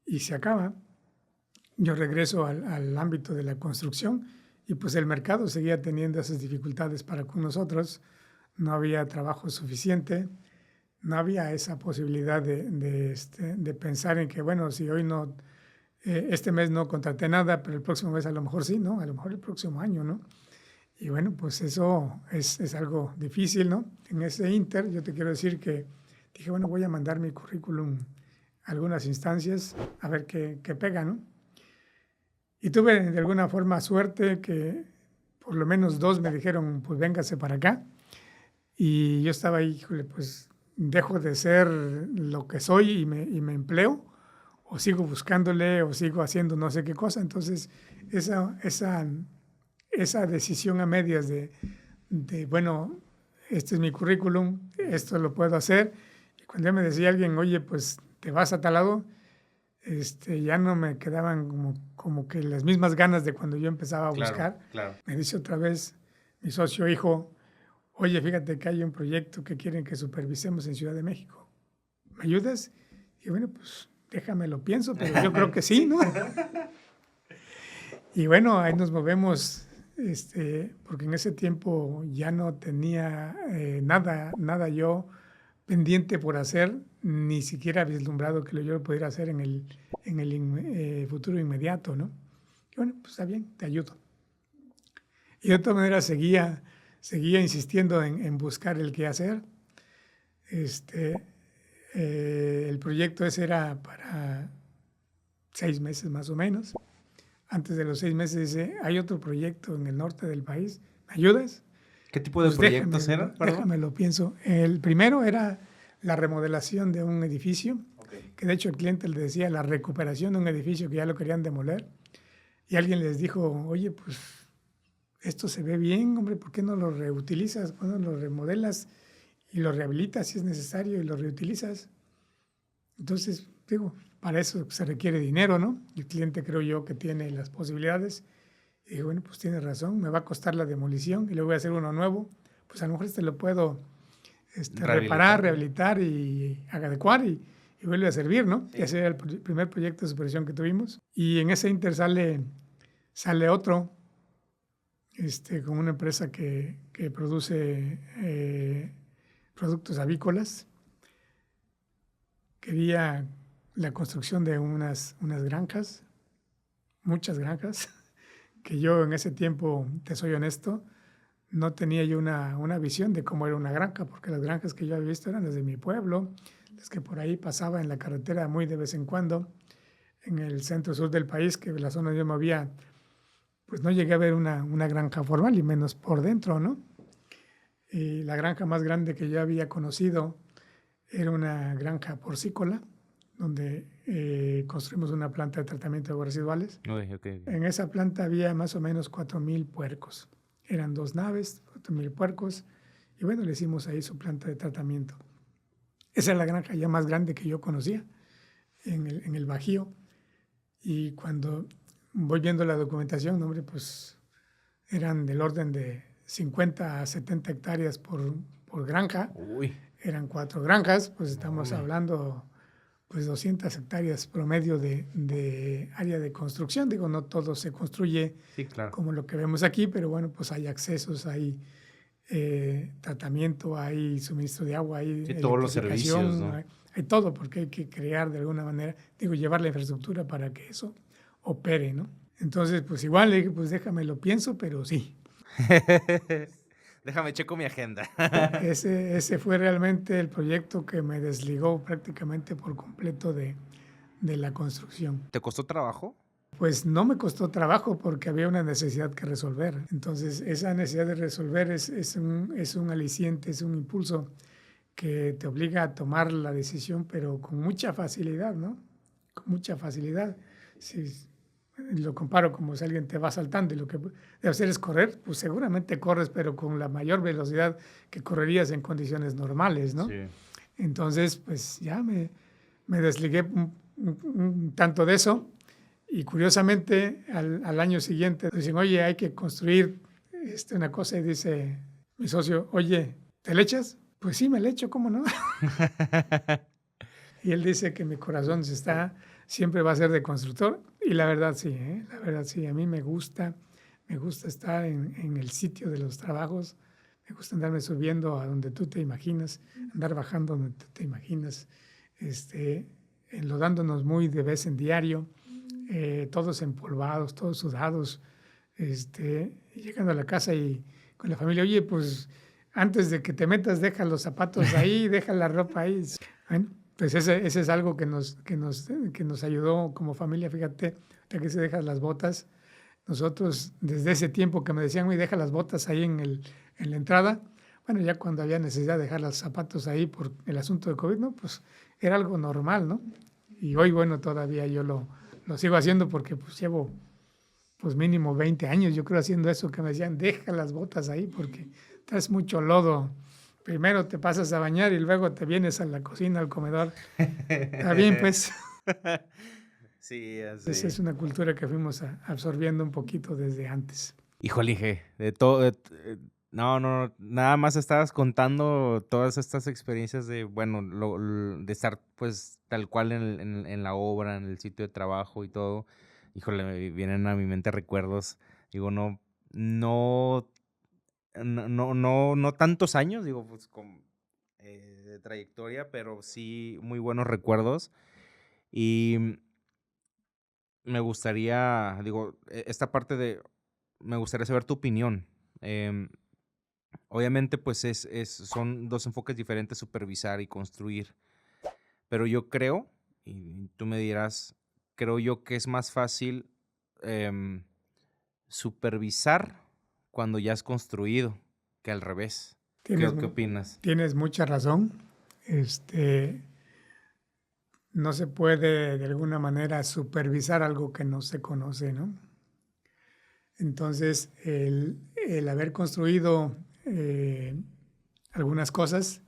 y se acaba. Yo regreso al ámbito de la construcción y pues el mercado seguía teniendo esas dificultades para con nosotros. No había trabajo suficiente, no había esa posibilidad de pensar en que, bueno, si hoy no, este mes no contraté nada, pero el próximo mes a lo mejor sí, ¿no? A lo mejor el próximo año, ¿no? Y bueno, pues eso es algo difícil, ¿no? En ese inter, yo te quiero decir que dije, bueno, voy a mandar mi currículum a algunas instancias a ver qué pega, ¿no? Y tuve de alguna forma suerte que por lo menos 2 me dijeron, pues véngase para acá. Y yo estaba ahí, híjole, pues dejo de ser lo que soy y me empleo, o sigo buscándole, o sigo haciendo no sé qué cosa. Entonces, esa decisión a medias de, bueno, este es mi currículum, esto lo puedo hacer. Y cuando ya me decía alguien, oye, pues te vas a tal lado, ya no me quedaban como que las mismas ganas de cuando yo empezaba a buscar. Claro. Me dice otra vez mi socio hijo, oye, fíjate que hay un proyecto que quieren que supervisemos en Ciudad de México. ¿Me ayudas? Y bueno, pues déjame lo pienso, pero yo creo que sí, ¿no? Y bueno, ahí nos movemos, porque en ese tiempo ya no tenía nada yo pendiente por hacer, ni siquiera vislumbrado que yo lo pudiera hacer en el futuro inmediato, ¿no? Y bueno, pues está bien, te ayudo. Y de otra manera seguía insistiendo en buscar el qué hacer. El proyecto ese era para 6 meses más o menos. Antes de los 6 meses dice, hay otro proyecto en el norte del país, ¿me ayudas? ¿Qué tipo de Pues proyectos eran? Perdón. déjame lo pienso. El primero era la remodelación de un edificio, que de hecho el cliente le decía la recuperación de un edificio que ya lo querían demoler. Y alguien les dijo, oye, pues esto se ve bien, hombre, ¿por qué no lo reutilizas? ¿Por qué no lo remodelas y lo rehabilitas si es necesario y lo reutilizas? Entonces, digo, para eso se requiere dinero, ¿no? El cliente creo yo que tiene las posibilidades. Y dije, bueno, pues tiene razón, me va a costar la demolición y luego voy a hacer uno nuevo. Pues a lo mejor lo puedo reparar, rehabilitar y adecuar y vuelve a servir, ¿no? Sí. Ese era el primer proyecto de supervisión que tuvimos. Y en ese inter sale otro, con una empresa que produce productos avícolas. Quería la construcción de unas granjas, muchas granjas, que yo en ese tiempo, te soy honesto, no tenía yo una visión de cómo era una granja, porque las granjas que yo había visto eran las de mi pueblo, las que por ahí pasaba en la carretera muy de vez en cuando, en el centro sur del país, que la zona donde yo me había, pues no llegué a ver una granja formal, y menos por dentro, ¿no? Y la granja más grande que yo había conocido era una granja porcícola, donde construimos una planta de tratamiento de aguas residuales. Okay. En esa planta había más o menos 4,000 puercos. Eran 2 naves, 4,000 puercos. Y bueno, le hicimos ahí su planta de tratamiento. Esa es la granja ya más grande que yo conocía en el Bajío. Y cuando voy viendo la documentación, hombre, pues eran del orden de 50 a 70 hectáreas por granja. Uy. Eran 4 granjas, pues estamos hablando pues 200 hectáreas promedio de área de construcción. Digo, no todo se construye como lo que vemos aquí, pero bueno, pues hay accesos, hay tratamiento, hay suministro de agua, hay todos los servicios, ¿no? hay todo, porque hay que crear de alguna manera, digo, llevar la infraestructura para que eso opere, ¿no? Entonces, pues igual le dije, pues déjame lo pienso, pero sí. Déjame checo mi agenda. Ese fue realmente el proyecto que me desligó prácticamente por completo de la construcción. ¿Te costó trabajo? Pues no me costó trabajo porque había una necesidad que resolver. Entonces, esa necesidad de resolver es un aliciente, es un impulso que te obliga a tomar la decisión, pero con mucha facilidad, ¿no? Con mucha facilidad. Si lo comparo como si alguien te va saltando y lo que debe hacer es correr, pues seguramente corres, pero con la mayor velocidad que correrías en condiciones normales, ¿no? Sí. Entonces, pues ya me desligué un tanto de eso. Y curiosamente, al año siguiente dicen, oye, hay que construir una cosa. Y dice mi socio, oye, ¿te le echas? Pues sí, me le echo, ¿cómo no? Y él dice que mi corazón siempre va a ser de constructor. Y la verdad sí, la verdad sí. A mí me gusta estar en el sitio de los trabajos. Me gusta andarme subiendo a donde tú te imaginas, andar bajando donde tú te imaginas, enlodándonos muy de vez en diario. Todos empolvados, todos sudados, llegando a la casa y con la familia, oye, pues antes de que te metas, deja los zapatos ahí, deja la ropa ahí. Bueno, pues ese es algo que nos ayudó como familia, fíjate, hasta que se dejan las botas. Nosotros, desde ese tiempo que me decían, oye, deja las botas ahí en la entrada, bueno, ya cuando había necesidad de dejar los zapatos ahí por el asunto de COVID, ¿no? Pues era algo normal, ¿no? Y hoy, bueno, todavía yo lo sigo haciendo porque pues llevo pues mínimo 20 años, yo creo, haciendo eso, que me decían, deja las botas ahí porque traes mucho lodo. Primero te pasas a bañar y luego te vienes a la cocina, al comedor. Está bien, pues. Sí, así. Esa es una cultura que fuimos absorbiendo un poquito desde antes. Híjole, Inge, de todo... No, nada más estabas contando todas estas experiencias de, bueno, de estar pues tal cual en la obra, en el sitio de trabajo y todo. Híjole, me vienen a mi mente recuerdos. Digo, no tantos años, digo, pues de trayectoria, pero sí muy buenos recuerdos. Y me gustaría, digo, esta parte me gustaría saber tu opinión. Obviamente, pues son dos enfoques diferentes, supervisar y construir. pero yo creo, y tú me dirás, creo yo que es más fácil supervisar cuando ya has construido que al revés. ¿Qué opinas? Tienes mucha razón. No se puede de alguna manera supervisar algo que no se conoce, ¿no? Entonces, el haber construido algunas cosas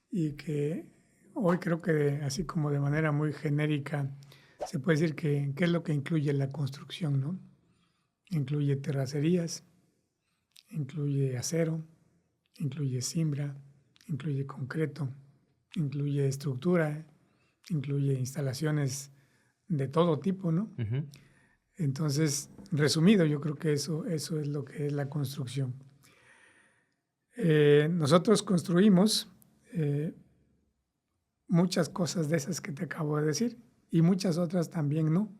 y que hoy creo que así como de manera muy genérica se puede decir que qué es lo que incluye la construcción, ¿no? Incluye terracerías, incluye acero, incluye cimbra, incluye concreto, incluye estructura, incluye instalaciones de todo tipo, ¿no? Uh-huh. Entonces, resumido, yo creo que eso es lo que es la construcción. Nosotros construimos muchas cosas de esas que te acabo de decir y muchas otras también no.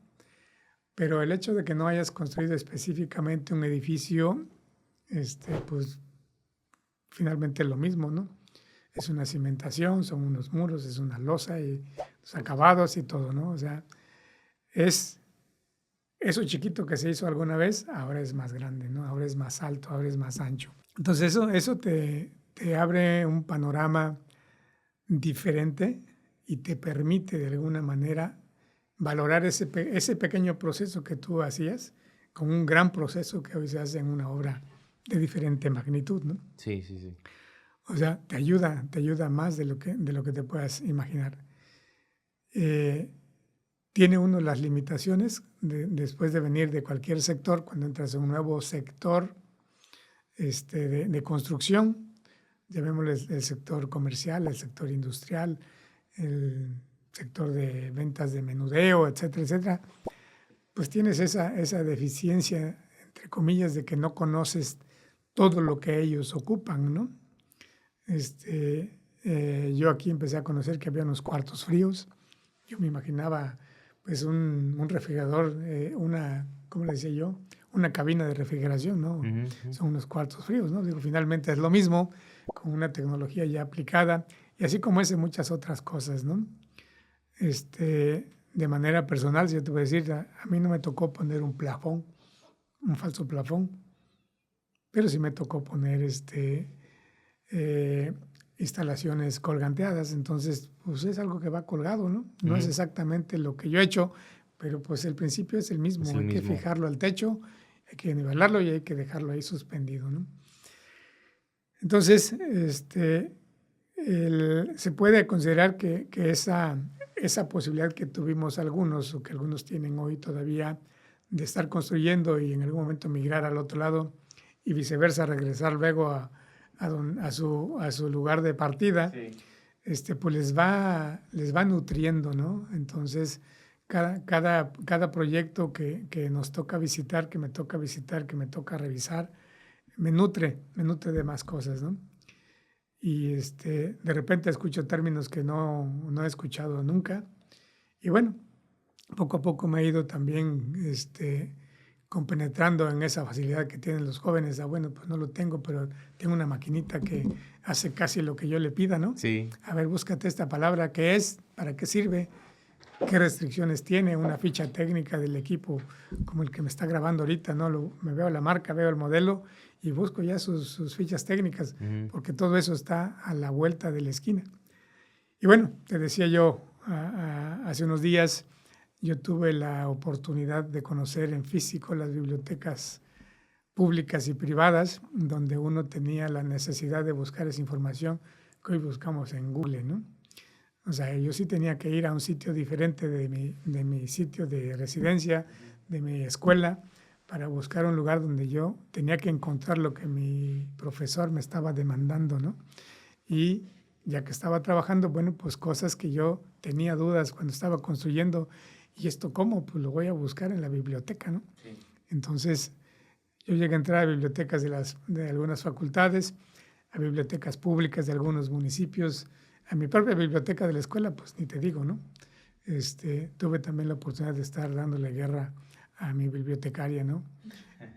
Pero el hecho de que no hayas construido específicamente un edificio, pues finalmente es lo mismo, ¿no? Es una cimentación, son unos muros, es una losa y los acabados y todo, ¿no? O sea, es eso chiquito que se hizo alguna vez, ahora es más grande, ¿no? Ahora es más alto, ahora es más ancho. Entonces eso te abre un panorama diferente y te permite de alguna manera valorar ese pequeño proceso que tú hacías como un gran proceso que hoy se hace en una obra de diferente magnitud, ¿no? Sí, sí, sí. O sea, te ayuda más de lo que te puedas imaginar. Tiene uno las limitaciones después de venir de cualquier sector, cuando entras en un nuevo sector de construcción, llamémosle el sector comercial, el sector industrial, el sector de ventas de menudeo, etcétera, etcétera, pues tienes esa deficiencia, entre comillas, de que no conoces todo lo que ellos ocupan, ¿no? Yo aquí empecé a conocer que había unos cuartos fríos. Yo me imaginaba pues un refrigerador, ¿cómo le decía yo? Una cabina de refrigeración, ¿no? Uh-huh. Son unos cuartos fríos, ¿no? Digo, finalmente es lo mismo, con una tecnología ya aplicada, y así como ese, muchas otras cosas, ¿no? De manera personal, si yo te voy a decir, a mí no me tocó poner un plafón, un falso plafón, pero sí me tocó poner instalaciones colganteadas, entonces pues es algo que va colgado, ¿no? No es exactamente lo que yo he hecho, pero pues el principio es el mismo, Es el que mismo. fijarlo al techo, hay que nivelarlo y hay que dejarlo ahí suspendido, ¿no? Entonces, se puede considerar que esa posibilidad que tuvimos algunos o que algunos tienen hoy todavía de estar construyendo y en algún momento migrar al otro lado y viceversa, regresar luego a su lugar de partida, sí. Pues les va nutriendo, ¿no? Entonces, cada proyecto que nos toca visitar, que me toca visitar, que me toca revisar, me nutre de más cosas, ¿no? Y de repente escucho términos que no he escuchado nunca. Y bueno, poco a poco me he ido también compenetrando en esa facilidad que tienen los jóvenes. Bueno, pues no lo tengo, pero tengo una maquinita que hace casi lo que yo le pida, ¿no? Sí. A ver, búscate esta palabra, ¿qué es? ¿Para qué sirve? ¿Qué restricciones tiene? Una ficha técnica del equipo como el que me está grabando ahorita, ¿no? Me veo la marca, veo el modelo y busco ya sus fichas técnicas, porque todo eso está a la vuelta de la esquina. Y bueno, te decía yo, hace unos días yo tuve la oportunidad de conocer en físico las bibliotecas públicas y privadas, donde uno tenía la necesidad de buscar esa información que hoy buscamos en Google, ¿no? O sea, yo sí tenía que ir a un sitio diferente de mi sitio de residencia, de mi escuela, para buscar un lugar donde yo tenía que encontrar lo que mi profesor me estaba demandando, ¿no? Y ya que estaba trabajando, bueno, pues cosas que yo tenía dudas cuando estaba construyendo. ¿Y esto cómo? Pues lo voy a buscar en la biblioteca, ¿no? Sí. Entonces, yo llegué a entrar a bibliotecas de algunas facultades, a bibliotecas públicas de algunos municipios, a mi propia biblioteca de la escuela, pues ni te digo, ¿no? Tuve también la oportunidad de estar dándole guerra a mi bibliotecaria, ¿no?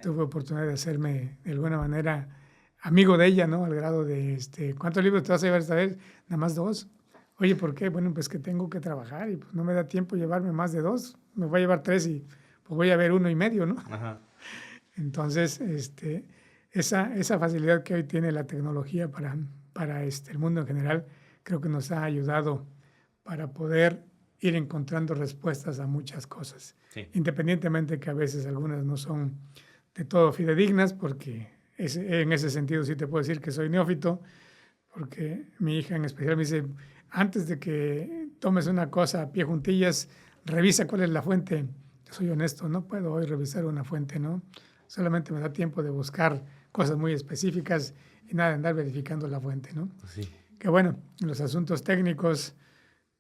Tuve oportunidad de hacerme, de alguna manera, amigo de ella, ¿no? Al grado de, ¿cuántos libros te vas a llevar esta vez? Nada más 2. Oye, ¿por qué? Bueno, pues que tengo que trabajar y pues no me da tiempo llevarme más de 2. Me voy a llevar 3 y pues voy a ver 1.5, ¿no? Ajá. Entonces, esa facilidad que hoy tiene la tecnología para el mundo en general, creo que nos ha ayudado para poder ir encontrando respuestas a muchas cosas. Sí. Independientemente que a veces algunas no son de todo fidedignas, porque en ese sentido sí te puedo decir que soy neófito, porque mi hija en especial me dice, antes de que tomes una cosa a pie juntillas, revisa cuál es la fuente. Yo soy honesto, no puedo hoy revisar una fuente, ¿no? Solamente me da tiempo de buscar cosas muy específicas y nada de andar verificando la fuente, ¿no? Sí. Que bueno, en los asuntos técnicos,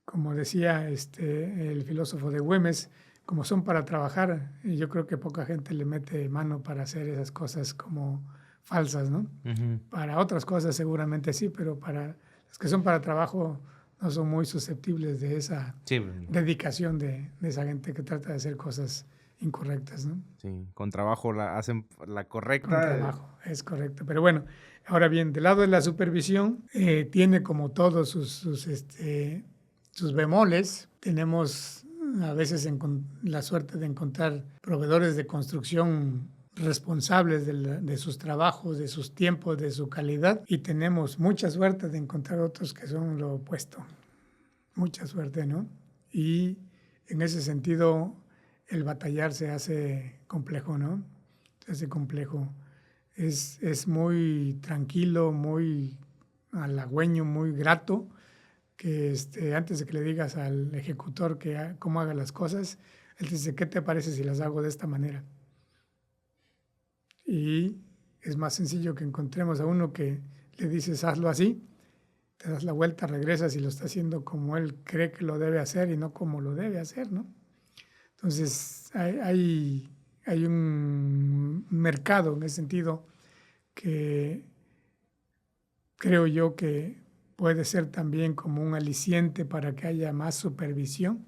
como decía el filósofo de Güemes, como son para trabajar, y yo creo que poca gente le mete mano para hacer esas cosas como falsas, ¿no? Ujú. Para otras cosas seguramente sí, pero para las que son para trabajo no son muy susceptibles de esa Sí, dedicación de esa gente que trata de hacer cosas incorrectas, ¿no? sí, con trabajo hacen la Con correcta. trabajo, es correcto. Pero bueno, ahora bien, del lado de la supervisión, tiene como todos sus bemoles. Tenemos a veces la suerte de encontrar proveedores de construcción responsables de sus trabajos, de sus tiempos, de su calidad, y tenemos mucha suerte de encontrar otros que son lo opuesto. Mucha suerte, ¿no? Y en ese sentido, el batallar se hace complejo, ¿no? Se hace complejo. Es muy tranquilo, muy halagüeño, muy grato, que antes de que le digas al ejecutor cómo haga las cosas, él te dice, ¿qué te parece si las hago de esta manera? Y es más sencillo que encontremos a uno que le dices, hazlo así, te das la vuelta, regresas y lo está haciendo como él cree que lo debe hacer y no como lo debe hacer, ¿no? Entonces, hay un mercado en ese sentido que creo yo que puede ser también como un aliciente para que haya más supervisión,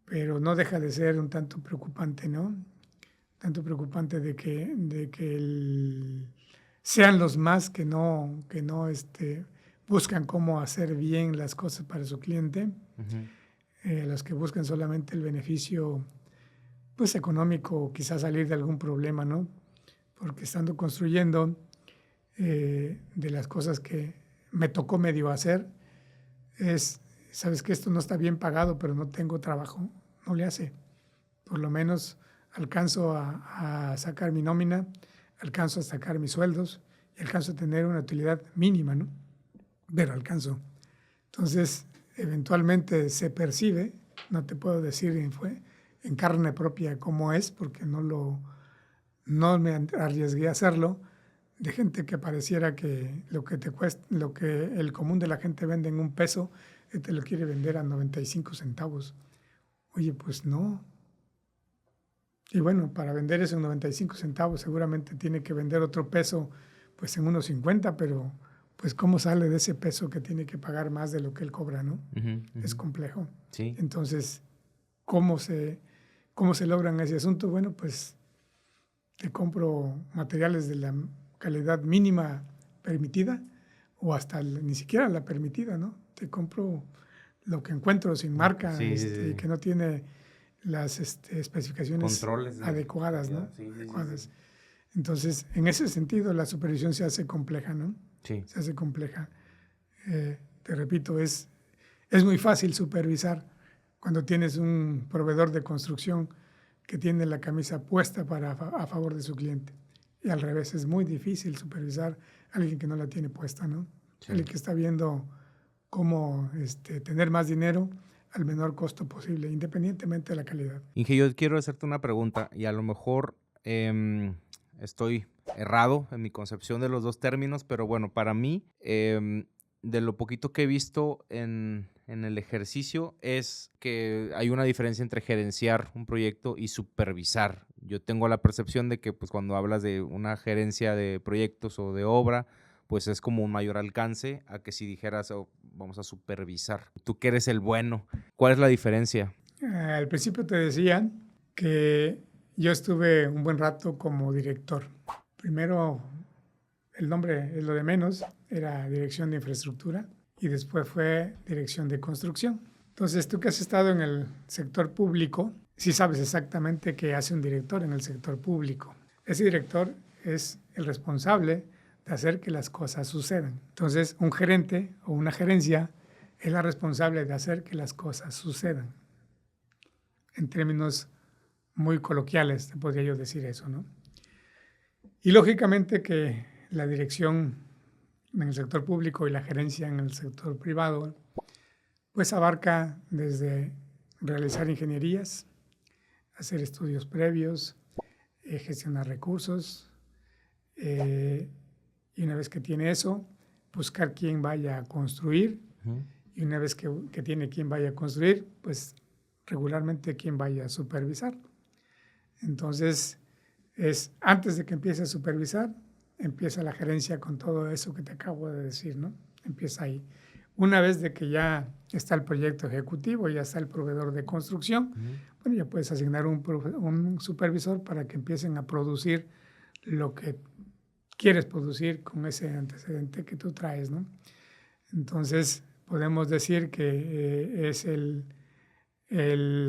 pero no deja de ser un tanto preocupante, ¿no? Tanto preocupante de que sean los más que no buscan cómo hacer bien las cosas para su cliente, Ujú. los que buscan solamente el beneficio pues económico, quizás salir de algún problema, ¿no? Porque estando construyendo, de las cosas que me tocó medio hacer, sabes que esto no está bien pagado, pero no tengo trabajo, no le hace. Por lo menos alcanzo a sacar mi nómina, alcanzo a sacar mis sueldos y alcanzo a tener una utilidad mínima, ¿no? Pero alcanzo. Entonces, eventualmente se percibe, no te puedo decir en carne propia cómo es, porque no me arriesgué a hacerlo, de gente que pareciera que lo que te cuesta, lo que el común de la gente vende en 1 peso, él te lo quiere vender a 95 centavos. Oye, pues no. Y bueno, para vender eso en 95 centavos seguramente tiene que vender otro peso pues en 1.50, pero pues cómo sale de ese peso que tiene que pagar más de lo que él cobra, ¿no? Ujú, Es ujú. complejo. Sí. Entonces, ¿cómo se logran ese asunto? Bueno, pues te compro materiales de la calidad mínima permitida o hasta ni siquiera la permitida, ¿no? Te compro lo que encuentro sin marca, Sí, sí, y sí. que no tiene las especificaciones Controles de adecuadas, ¿no? calidad. Sí, sí, sí, Adecuadas. sí. Entonces, en ese sentido, la supervisión se hace compleja, ¿no? Sí. Se hace compleja. Te repito, es muy fácil supervisar cuando tienes un proveedor de construcción que tiene la camisa puesta a favor de su cliente. Y al revés, es muy difícil supervisar a alguien que no la tiene puesta, ¿no? Sí. Alguien que está viendo cómo tener más dinero al menor costo posible, independientemente de la calidad. Inge, yo quiero hacerte una pregunta y a lo mejor estoy errado en mi concepción de los dos términos, pero bueno, para mí, de lo poquito que he visto en el ejercicio, es que hay una diferencia entre gerenciar un proyecto y supervisar. Yo tengo la percepción de que pues, cuando hablas de una gerencia de proyectos o de obra, pues es como un mayor alcance a que si dijeras, "Oh, vamos a supervisar. Tú que eres el bueno, ¿cuál es la diferencia?" Al principio te decía que yo estuve un buen rato como director. Primero, el nombre es lo de menos, era Dirección de Infraestructura. y después fue dirección de construcción. Entonces, tú que has estado en el sector público, sí sabes exactamente qué hace un director en el sector público. Ese director es el responsable de hacer que las cosas sucedan. Entonces, un gerente o una gerencia es la responsable de hacer que las cosas sucedan. En términos muy coloquiales, te podría yo decir eso, ¿no? Y lógicamente que la dirección en el sector público y la gerencia en el sector privado, pues abarca desde realizar ingenierías, hacer estudios previos, gestionar recursos, y una vez que tiene eso, buscar quién vaya a construir, y una vez que tiene quién vaya a construir, pues regularmente quién vaya a supervisar. Entonces, antes de que empiece a supervisar, empieza la gerencia con todo eso que te acabo de decir, ¿no? Empieza ahí. Una vez de que ya está el proyecto ejecutivo, ya está el proveedor de construcción, bueno, ya puedes asignar un supervisor para que empiecen a producir lo que quieres producir con ese antecedente que tú traes, ¿no? Entonces, podemos decir que es a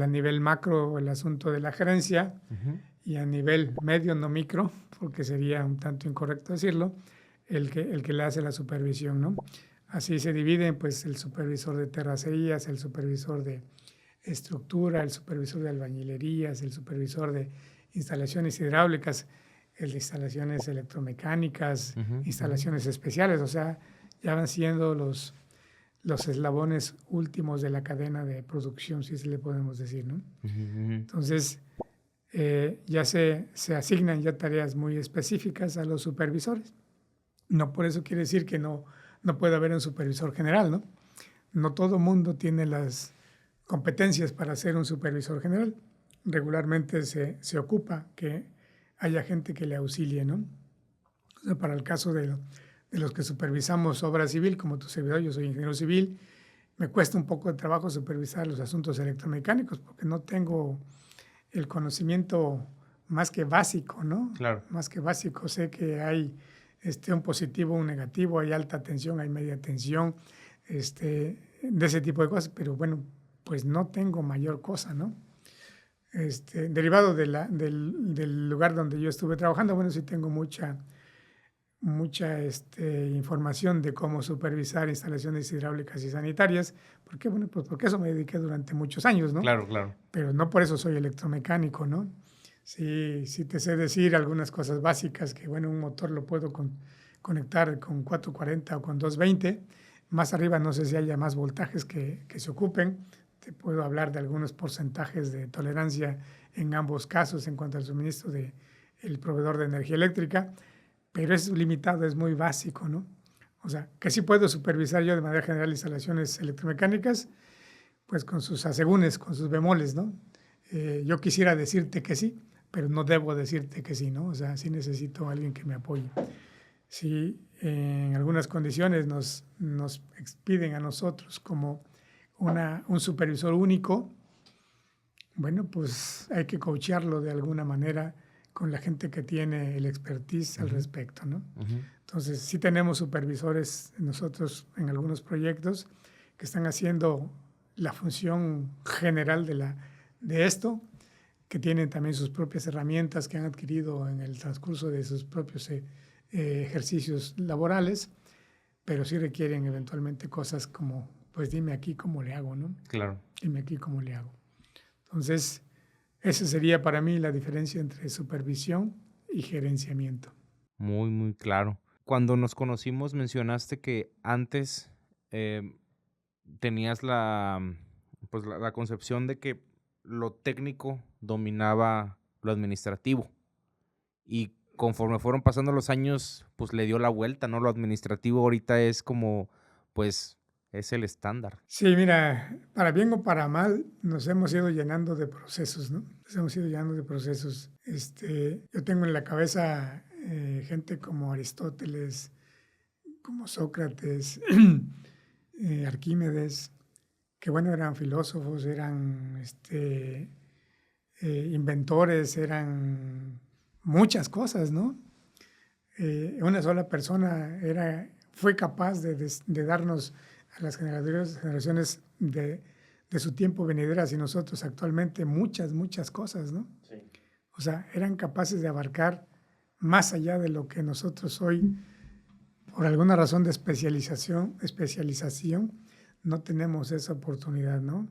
nivel macro el asunto de la gerencia, y a nivel medio, no micro, porque sería un tanto incorrecto decirlo, el que le hace la supervisión, ¿no? Así se dividen, pues, el supervisor de terracerías, el supervisor de estructura, el supervisor de albañilerías, el supervisor de instalaciones hidráulicas, el de instalaciones electromecánicas, instalaciones especiales, o sea, ya van siendo los eslabones últimos de la cadena de producción, si se le podemos decir, ¿no? Entonces, ya se asignan ya tareas muy específicas a los supervisores. No por eso quiere decir que no puede haber un supervisor general, ¿no? No todo mundo tiene las competencias para ser un supervisor general. Regularmente se ocupa que haya gente que le auxilie, ¿no? O sea, para el caso de los que supervisamos obra civil, como tu servidor, yo soy ingeniero civil, me cuesta un poco de trabajo supervisar los asuntos electromecánicos porque no tengo el conocimiento más que básico, ¿no? Claro. Más que básico. Sé que hay un positivo, un negativo, hay alta tensión, hay media tensión, de ese tipo de cosas, pero bueno, pues no tengo mayor cosa, ¿no? Derivado del lugar donde yo estuve trabajando, bueno, sí tengo mucha información de cómo supervisar instalaciones hidráulicas y sanitarias. ¿Por qué? Bueno, pues porque eso me dediqué durante muchos años, ¿no? Claro, claro. Pero no por eso soy electromecánico, ¿no? Sí te sé decir algunas cosas básicas, que bueno, un motor lo puedo conectar con 440 o con 220. Más arriba no sé si haya más voltajes que se ocupen. Te puedo hablar de algunos porcentajes de tolerancia en ambos casos en cuanto al suministro del proveedor de energía eléctrica, pero es limitado, es muy básico, ¿no? O sea, que sí puedo supervisar yo de manera general instalaciones electromecánicas, pues con sus asegúnes, con sus bemoles, ¿no? Yo quisiera decirte que sí, pero no debo decirte que sí, ¿no? O sea, sí necesito a alguien que me apoye. Si en algunas condiciones nos expiden a nosotros como un supervisor único, bueno, pues hay que coachearlo de alguna manera con la gente que tiene el expertise al respecto, ¿no? Entonces, sí tenemos supervisores nosotros en algunos proyectos que están haciendo la función general de esto, que tienen también sus propias herramientas que han adquirido en el transcurso de sus propios ejercicios laborales, pero sí requieren eventualmente cosas como, pues dime aquí cómo le hago, ¿no? Claro. Dime aquí cómo le hago. Entonces, esa sería para mí la diferencia entre supervisión y gerenciamiento. Muy, muy claro. Cuando nos conocimos mencionaste que antes tenías pues la concepción de que lo técnico dominaba lo administrativo y conforme fueron pasando los años, pues le dio la vuelta, ¿no? Lo administrativo ahorita es como, pues, es el estándar. Sí, mira, para bien o para mal, nos hemos ido llenando de procesos, ¿no? Nos hemos ido llenando de procesos. Yo tengo en la cabeza gente como Aristóteles, como Sócrates, Arquímedes, que bueno, eran filósofos, eran inventores, eran muchas cosas, ¿no? Una sola persona fue capaz de darnos a las generaciones de su tiempo venideras y nosotros actualmente muchas cosas, ¿no? Sí. O sea, eran capaces de abarcar más allá de lo que nosotros hoy, por alguna razón de especialización, no tenemos esa oportunidad, ¿no?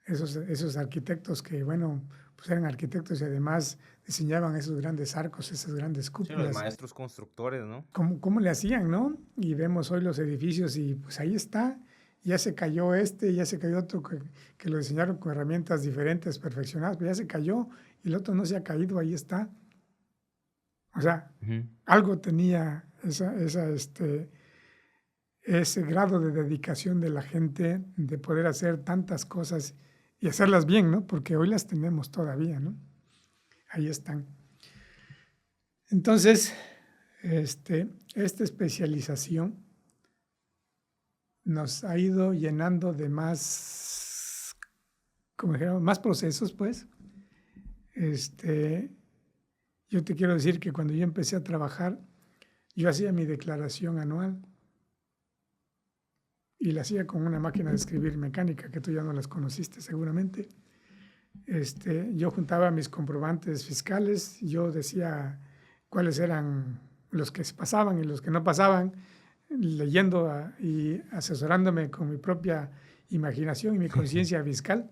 Esos arquitectos que, bueno, pues eran arquitectos y además diseñaban esos grandes arcos, esas grandes Sí, cúpulas. los maestros constructores, ¿no? ¿Cómo le hacían, no? Y vemos hoy los edificios y pues ahí está. Ya se cayó ya se cayó otro que lo diseñaron con herramientas diferentes, perfeccionadas, pero ya se cayó y el otro no se ha caído, ahí está. O sea, algo tenía ese grado de dedicación de la gente de poder hacer tantas cosas y hacerlas bien, ¿no? Porque hoy las tenemos todavía, ¿no? Ahí están. Entonces, esta especialización nos ha ido llenando de más, como dijeron, más procesos, pues. Yo te quiero decir que cuando yo empecé a trabajar, yo hacía mi declaración anual y la hacía con una máquina de escribir mecánica, que tú ya no las conociste seguramente. Yo juntaba mis comprobantes fiscales, yo decía cuáles eran los que pasaban y los que no pasaban, leyendo y asesorándome con mi propia imaginación y mi conciencia fiscal.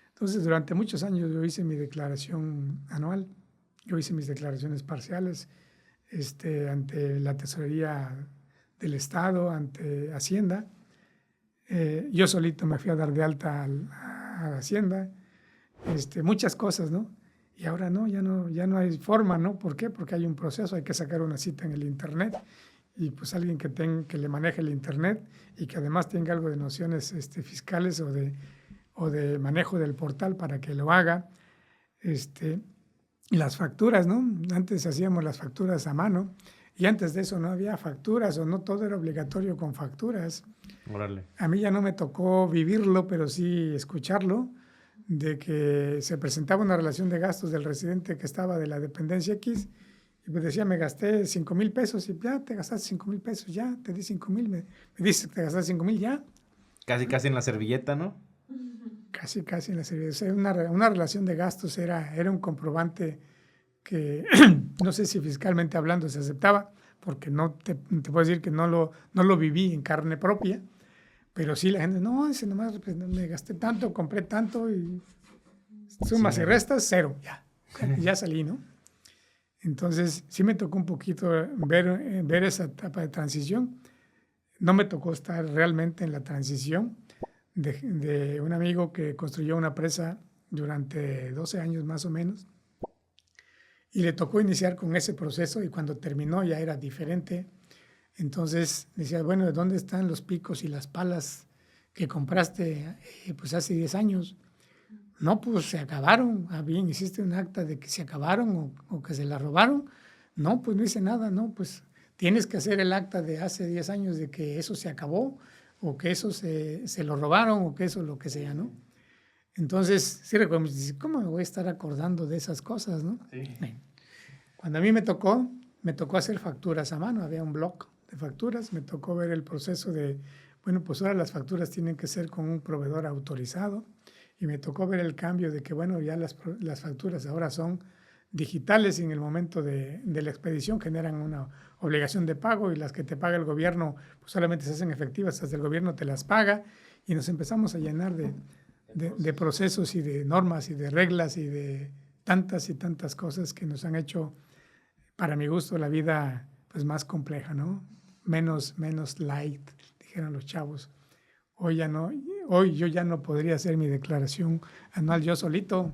Entonces, durante muchos años yo hice mi declaración anual, yo hice mis declaraciones parciales ante la Tesorería del Estado, ante Hacienda. Yo solito me fui a dar de alta a Hacienda, muchas cosas, ¿no? Y ahora no, ya no hay forma, ¿no? ¿Por qué? Porque hay un proceso, hay que sacar una cita en el Internet y pues alguien que le maneje el Internet y que además tenga algo de nociones fiscales o de manejo del portal para que lo haga. Las facturas, ¿no? Antes hacíamos las facturas a mano y antes de eso no había facturas o no todo era obligatorio con facturas. Órale. A mí ya no me tocó vivirlo, pero sí escucharlo, de que se presentaba una relación de gastos del residente que estaba de la dependencia X y pues decía, me gasté 5,000 pesos y ya te gastaste 5,000 pesos, ya te di 5,000, me dice, te gastaste 5,000, ya. Casi en la servilleta, ¿no? Casi en la serie. O sea, una relación de gastos era un comprobante que no sé si fiscalmente hablando se aceptaba, porque no te puedo decir que no lo viví en carne propia, pero sí la gente, no, ese nomás me gasté tanto, compré tanto y sumas y restas, cero, ya salí, ¿no? Entonces sí me tocó un poquito ver esa etapa de transición. No me tocó estar realmente en la transición de un amigo que construyó una presa durante 12 años más o menos y le tocó iniciar con ese proceso y cuando terminó ya era diferente. Entonces decía, bueno, ¿de dónde están los picos y las palas que compraste pues hace 10 años? No, pues se acabaron. Bien, hiciste un acta de que se acabaron o que se la robaron. No, pues no hice nada, no, pues tienes que hacer el acta de hace 10 años de que eso se acabó o que eso se lo robaron o que eso lo que sea, ¿no? Entonces, sí recuerdo, ¿cómo me voy a estar acordando de esas cosas, no? Sí. Cuando a mí me tocó hacer facturas a mano, había un bloc de facturas, me tocó ver el proceso de, bueno, pues ahora las facturas tienen que ser con un proveedor autorizado y me tocó ver el cambio de que, bueno, ya las facturas ahora son digitales y en el momento de la expedición generan una obligación de pago y las que te paga el gobierno pues solamente se hacen efectivas, hasta el gobierno te las paga y nos empezamos a llenar de procesos y de normas y de reglas y de tantas y tantas cosas que nos han hecho, para mi gusto, la vida pues más compleja, ¿no? Menos light, dijeron los chavos. Hoy yo ya no podría hacer mi declaración anual yo solito.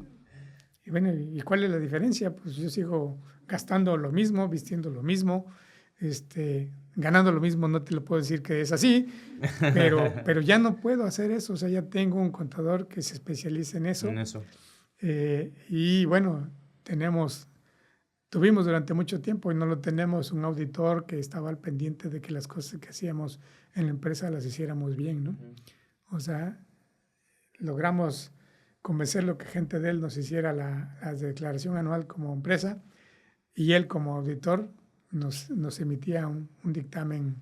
Y bueno, ¿y cuál es la diferencia? Pues yo sigo gastando lo mismo, vistiendo lo mismo, ganando lo mismo, no te lo puedo decir que es así, pero ya no puedo hacer eso, o sea, ya tengo un contador que se especializa en eso. Y bueno, tuvimos durante mucho tiempo y no lo tenemos un auditor que estaba al pendiente de que las cosas que hacíamos en la empresa las hiciéramos bien, ¿no? O sea, logramos convencerlo que gente de él nos hiciera la declaración anual como empresa y él como auditor nos emitía un dictamen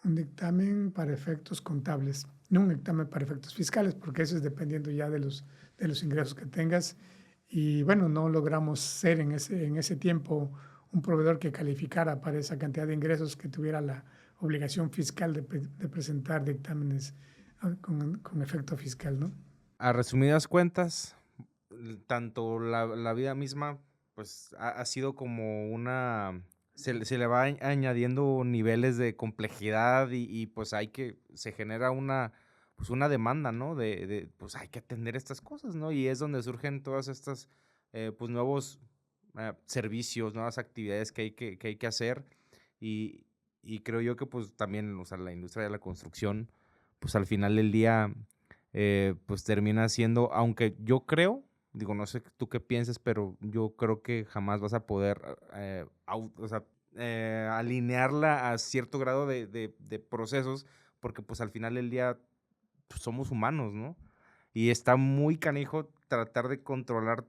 un dictamen para efectos contables, no un dictamen para efectos fiscales, porque eso es dependiendo ya de los ingresos que tengas. Y bueno, no logramos ser en ese tiempo un proveedor que calificara para esa cantidad de ingresos, que tuviera la obligación fiscal de presentar dictámenes con efecto fiscal, ¿no? A resumidas cuentas, tanto la vida misma, pues ha sido como se le va añadiendo niveles de complejidad y pues se genera pues una demanda, ¿no? Pues hay que atender estas cosas, ¿no? Y es donde surgen todas estas, pues nuevos servicios, nuevas actividades que hay que hacer y, y creo yo que pues también, o sea, la industria de la construcción, pues al final del día pues termina siendo, aunque yo creo, digo, no sé tú qué pienses, pero yo creo que jamás vas a poder o sea, alinearla a cierto grado de procesos, porque pues al final del día pues, somos humanos, ¿no? Y está muy canijo tratar de controlar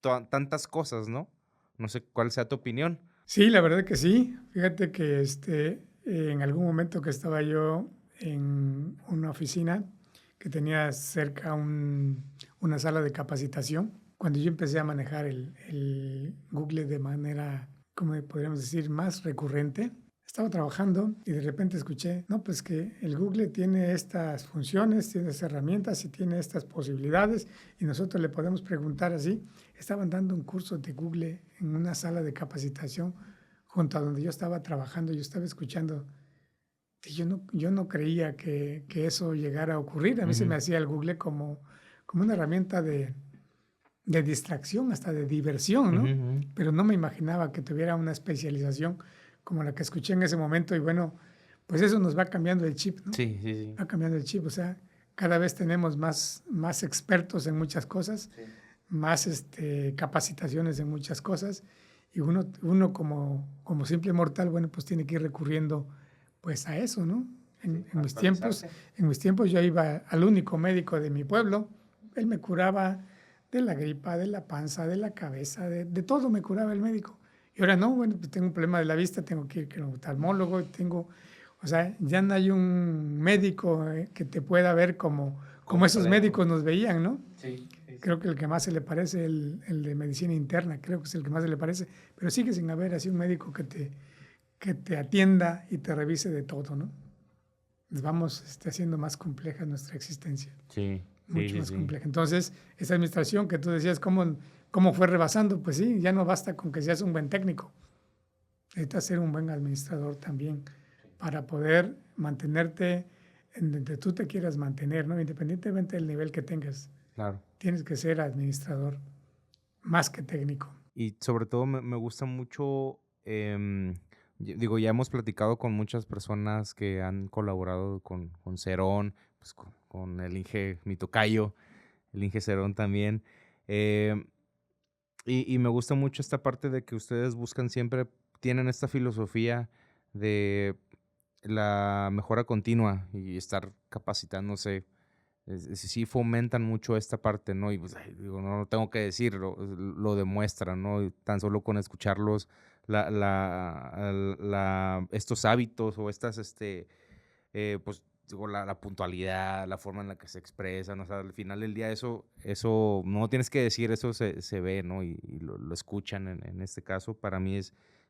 tantas cosas, ¿no? No sé cuál sea tu opinión. Sí, la verdad que sí. Fíjate que en algún momento que estaba yo en una oficina que tenía cerca una sala de capacitación, cuando yo empecé a manejar el Google de manera, como podríamos decir, más recurrente, estaba trabajando y de repente escuché, no, pues que el Google tiene estas funciones, tiene estas herramientas y tiene estas posibilidades y nosotros le podemos preguntar así. Estaban dando un curso de Google en una sala de capacitación junto a donde yo estaba trabajando, yo estaba escuchando. Y yo no creía que eso llegara a ocurrir. A mí se me Ujú, hacía el Google como una herramienta de distracción, hasta de diversión, ujú, ¿no? ujú. Pero no me imaginaba que tuviera una especialización como la que escuché en ese momento. Y bueno, pues eso nos va cambiando el chip, ¿no? Sí, sí, sí. Va cambiando el chip. O sea, cada vez tenemos más expertos en muchas cosas, Sí. más capacitaciones en muchas cosas. Y uno como simple mortal, bueno, pues tiene que ir recurriendo pues a eso, ¿no? Sí, En mis tiempos, actualizarse. en mis tiempos yo iba al único médico de mi pueblo. Él me curaba de la gripa, de la panza, de la cabeza, de todo me curaba el médico. Y ahora no, bueno, pues tengo un problema de la vista, tengo que ir con un oftalmólogo, o sea, ya no hay un médico que te pueda ver como esos Completo. médicos nos veían, ¿no? Sí, sí, Creo sí. que el que más se le parece, el de medicina interna, creo que es el que más se le parece, pero sigue sin haber así un médico que te atienda y te revise de todo, ¿no? Nos vamos haciendo más compleja nuestra existencia, Sí, sí, mucho sí, más sí. compleja. Entonces, esa administración que tú decías, ¿cómo fue rebasando? Pues sí, ya no basta con que seas un buen técnico, necesitas ser un buen administrador también para poder mantenerte en donde tú te quieras mantener, ¿no? Independientemente del nivel que tengas, Claro. tienes que ser administrador más que técnico. Y sobre todo me gusta mucho, digo, ya hemos platicado con muchas personas que han colaborado con Cerón, pues con el Inge, mi tocayo, el Inge Cerón también. em, y me gusta mucho esta parte de que ustedes buscan siempre, tienen esta filosofía de la mejora continua y estar capacitándose. Sí fomentan mucho esta parte, ¿no? Y pues, ay, digo, no lo tengo que decir, lo demuestran, ¿no? Y tan solo con escucharlos, estos hábitos o estas, pues, digo, la puntualidad, la forma en la que se expresan, o sea, al final del día eso no tienes que decir, eso se ve, ¿no? Y lo escuchan en este caso. Para mí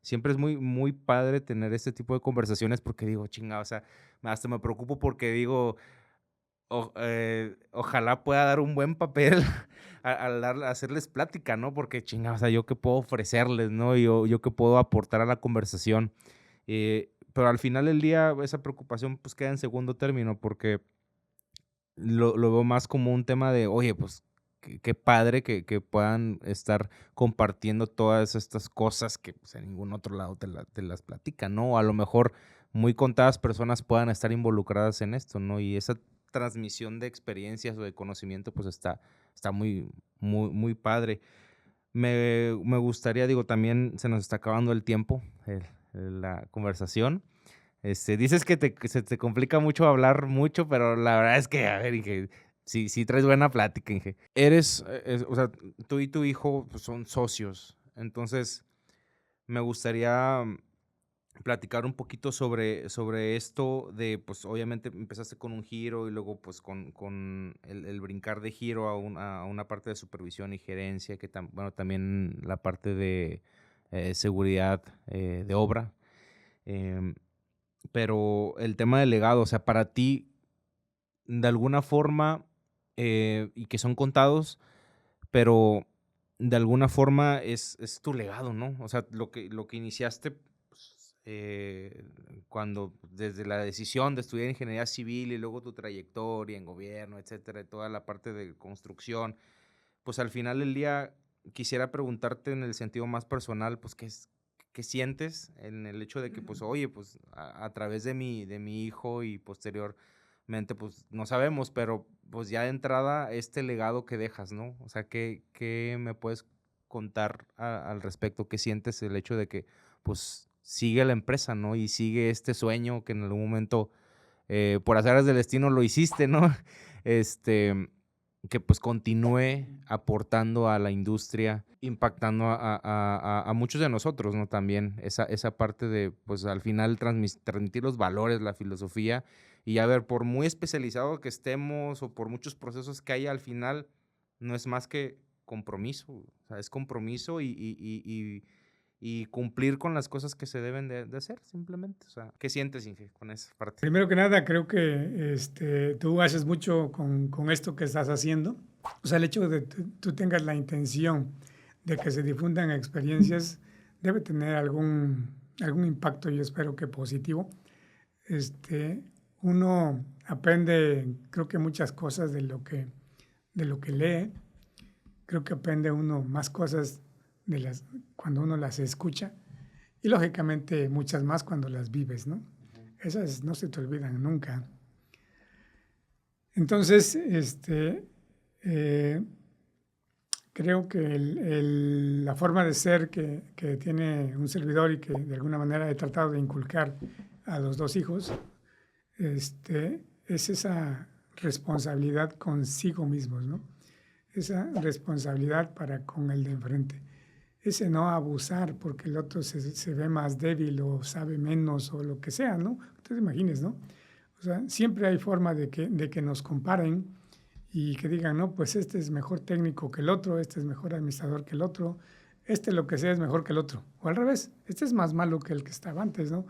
siempre es muy, muy padre tener este tipo de conversaciones porque digo, chinga, o sea, hasta me preocupo porque digo, ojalá pueda dar un buen papel hacerles plática, ¿no? Porque chinga, o sea, yo qué puedo ofrecerles, ¿no? Yo qué puedo aportar a la conversación. Pero al final del día, esa preocupación pues queda en segundo término, porque lo veo más como un tema de, oye, pues qué padre que puedan estar compartiendo todas estas cosas que pues, en ningún otro lado te las platican, ¿no? O a lo mejor muy contadas personas puedan estar involucradas en esto, ¿no? Y esa transmisión de experiencias o de conocimiento, pues está muy, muy, muy padre. Me gustaría, digo, también se nos está acabando el tiempo, la conversación. Dices que se te complica mucho hablar mucho, pero la verdad es que, a ver, Inge, sí, sí traes buena plática, Inge. O sea, tú y tu hijo pues, son socios, entonces me gustaría platicar un poquito sobre esto de, pues obviamente empezaste con un giro y luego pues con el brincar de giro a una parte de supervisión y gerencia, que bueno, también la parte de seguridad de obra. Em, pero el tema del legado, o sea, para ti, de alguna forma, y que son contados, pero de alguna forma es tu legado, ¿no? O sea, lo que iniciaste pues, cuando desde la decisión de estudiar ingeniería civil y luego tu trayectoria en gobierno, etcétera, y toda la parte de construcción, pues al final del día quisiera preguntarte en el sentido más personal, pues qué sientes en el hecho de que, pues, oye, pues a través de mi hijo y posteriormente, pues no sabemos, pero pues ya de entrada este legado que dejas, ¿no? O sea, ¿qué me puedes contar al respecto? ¿Qué sientes el hecho de que, pues, sigue la empresa, ¿no? Y sigue este sueño que en algún momento, por azares del destino lo hiciste, ¿no? Este, que pues continúe aportando a la industria, impactando a muchos de nosotros, ¿no? También esa parte de, pues al final transmitir los valores, la filosofía, y a ver, por muy especializado que estemos o por muchos procesos que haya, al final no es más que compromiso, o sea, es compromiso y cumplir con las cosas que se deben de hacer, simplemente. O sea, ¿qué sientes, Inge, con esa parte? Primero que nada, creo que tú haces mucho con esto que estás haciendo. O sea, el hecho de que tú tengas la intención de que se difundan experiencias debe tener algún impacto, yo espero que positivo. Este, Uno aprende, creo que muchas cosas de lo que lee. Creo que aprende uno más cosas cuando uno las escucha y lógicamente muchas más cuando las vives, ¿no? Esas no se te olvidan nunca. Entonces, eh, creo que la forma de ser que tiene un servidor y que de alguna manera he tratado de inculcar a los dos hijos, es esa responsabilidad consigo mismos, ¿no? Esa responsabilidad para con el de enfrente. Ese no abusar porque el otro se ve más débil o sabe menos o lo que sea, ¿no? Tú te imagines, ¿no? O sea, siempre hay forma de que nos comparen y que digan, no, pues este es mejor técnico que el otro, este es mejor administrador que el otro, este lo que sea es mejor que el otro. O al revés, este es más malo que el que estaba antes, ¿no?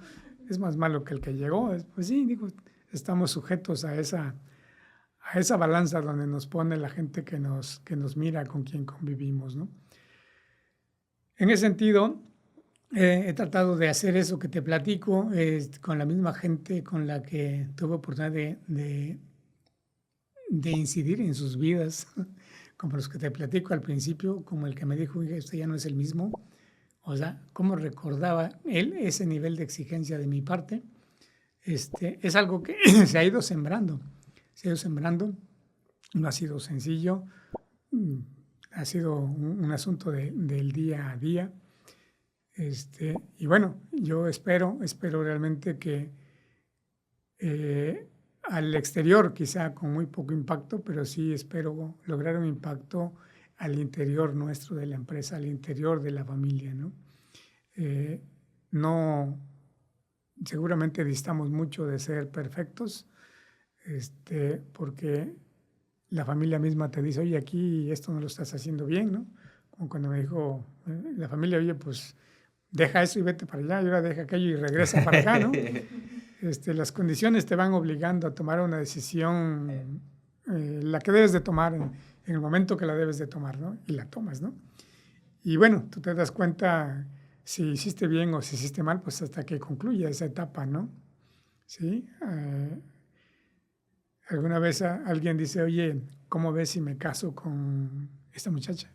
Es más malo que el que llegó. Pues sí, digo, estamos sujetos a esa balanza donde nos pone la gente que nos mira, con quien convivimos, ¿no? En ese sentido, he tratado de hacer eso que te platico con la misma gente con la que tuve oportunidad de incidir en sus vidas, como los que te platico al principio, como el que me dijo, esto ya no es el mismo. O sea, cómo recordaba él ese nivel de exigencia de mi parte. Es algo que se ha ido sembrando. No ha sido sencillo, ha sido un asunto del día a día. Y bueno, yo espero realmente que al exterior quizá con muy poco impacto, pero sí espero lograr un impacto al interior nuestro de la empresa, al interior de la familia, ¿no? No, seguramente distamos mucho de ser perfectos, porque la familia misma te dice, oye, aquí esto no lo estás haciendo bien, ¿no? Como cuando me dijo la familia, oye, pues deja eso y vete para allá, y ahora deja aquello y regresa para acá, ¿no? Las condiciones te van obligando a tomar una decisión, la que debes de tomar en el momento que la debes de tomar, ¿no? Y la tomas, ¿no? Y bueno, tú te das cuenta si hiciste bien o si hiciste mal, pues hasta que concluya esa etapa, ¿no? ¿Sí? Alguna vez alguien dice, oye, ¿cómo ves si me caso con esta muchacha?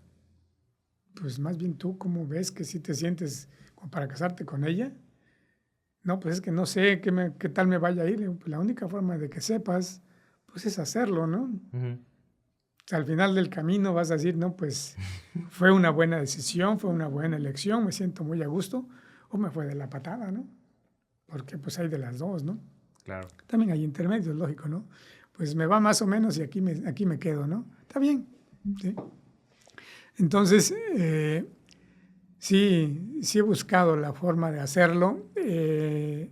Pues más bien tú, ¿cómo ves que si te sientes como para casarte con ella? No, pues es que no sé qué tal me vaya a ir. Pues la única forma de que sepas, pues es hacerlo, ¿no? Uh-huh. O sea, al final del camino vas a decir, no, pues fue una buena decisión, fue una buena elección, me siento muy a gusto, o me fue de la patada, ¿no? Porque pues hay de las dos, ¿no? Claro. También hay intermedios, lógico, ¿no? Pues me va más o menos y aquí me quedo, ¿no? Está bien, ¿sí? Entonces, sí he buscado la forma de hacerlo, de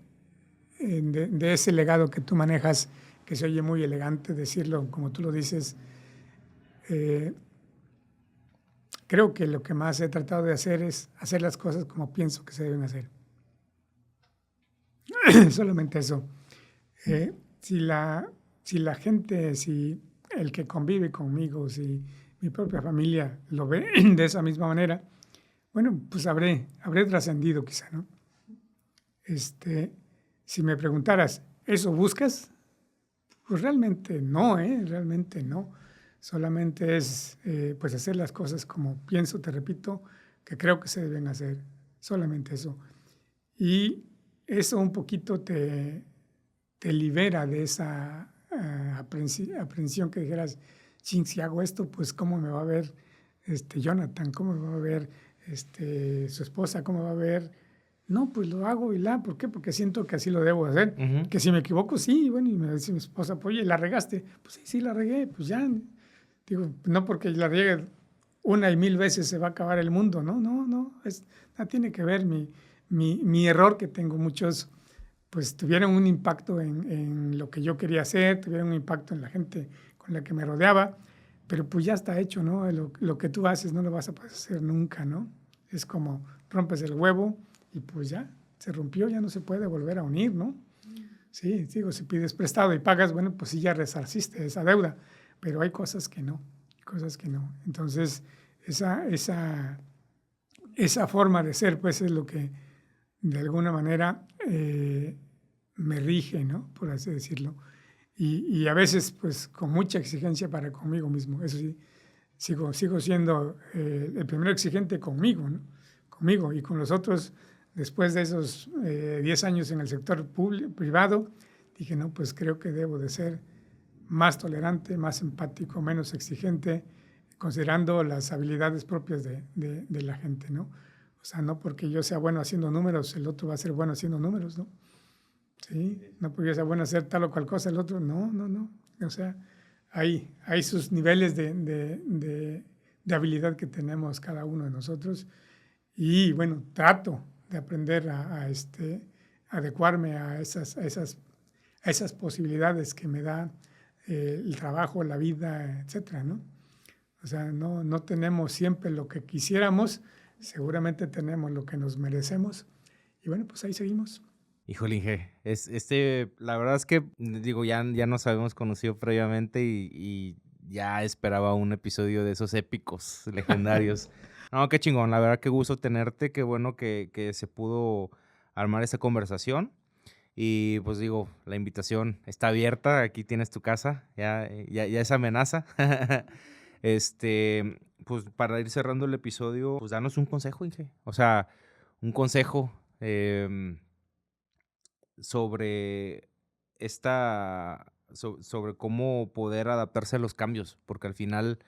ese legado que tú manejas, que se oye muy elegante decirlo como tú lo dices. eh, Creo que lo que más he tratado de hacer es hacer las cosas como pienso que se deben hacer. Solamente eso. Eh, si si la gente, si el que convive conmigo, si mi propia familia lo ve de esa misma manera, bueno, pues habré trascendido quizá, ¿no? Este, si me preguntaras, ¿eso buscas? Pues realmente no, realmente no. Solamente es pues hacer las cosas como pienso, te repito, que creo que se deben hacer. Solamente eso. Y eso un poquito te libera de esa aprensión que dijeras, "Chin, si hago esto, pues cómo me va a ver Jonathan, cómo me va a ver su esposa, cómo me va a ver. No, pues lo hago ¿por qué? Porque siento que así lo debo hacer. Ujú. Que si me equivoco, sí, bueno, y me dice mi esposa, pues, oye, ¿la regaste? Pues sí, sí, la regué, pues ya. Digo, no porque la riegue una y mil veces se va a acabar el mundo, no, no, no, no tiene que ver mi error, que tengo muchos, pues tuvieron un impacto en lo que yo quería hacer, tuvieron un impacto en la gente con la que me rodeaba, pero pues ya está hecho, ¿no? Lo que tú haces no lo vas a poder hacer nunca, ¿no? Es como rompes el huevo y pues ya, se rompió, ya no se puede volver a unir, ¿no? Sí, digo, si pides prestado y pagas, bueno, pues sí ya resarciste esa deuda, pero hay cosas que no, cosas que no. Entonces, esa forma de ser, pues es lo que de alguna manera me rige, ¿no? Por así decirlo. Y a veces, pues, con mucha exigencia para conmigo mismo. Eso sí, sigo siendo el primero exigente conmigo, ¿no? Conmigo y con los otros. Después de esos 10 años en el sector privado, dije, no, pues creo que debo de ser más tolerante, más empático, menos exigente, considerando las habilidades propias de la gente, ¿no? O sea, no porque yo sea bueno haciendo números, el otro va a ser bueno haciendo números, ¿no? Sí, no porque yo sea bueno hacer tal o cual cosa, el otro, no, no, no. O sea, hay sus niveles de habilidad que tenemos cada uno de nosotros y bueno, trato de aprender adecuarme a esas posibilidades que me da el trabajo, la vida, etcétera, ¿no? O sea, no tenemos siempre lo que quisiéramos, seguramente tenemos lo que nos merecemos y bueno, pues ahí seguimos. Híjole, Inge, la verdad es que, digo, ya nos habíamos conocido previamente y ya esperaba un episodio de esos épicos, legendarios. No, qué chingón, la verdad, qué gusto tenerte, qué bueno que se pudo armar esa conversación. Y pues digo, la invitación está abierta, aquí tienes tu casa, ya es amenaza. Pues para ir cerrando el episodio, pues danos un consejo, Inge. O sea, un consejo. Sobre sobre cómo poder adaptarse a los cambios, porque al final,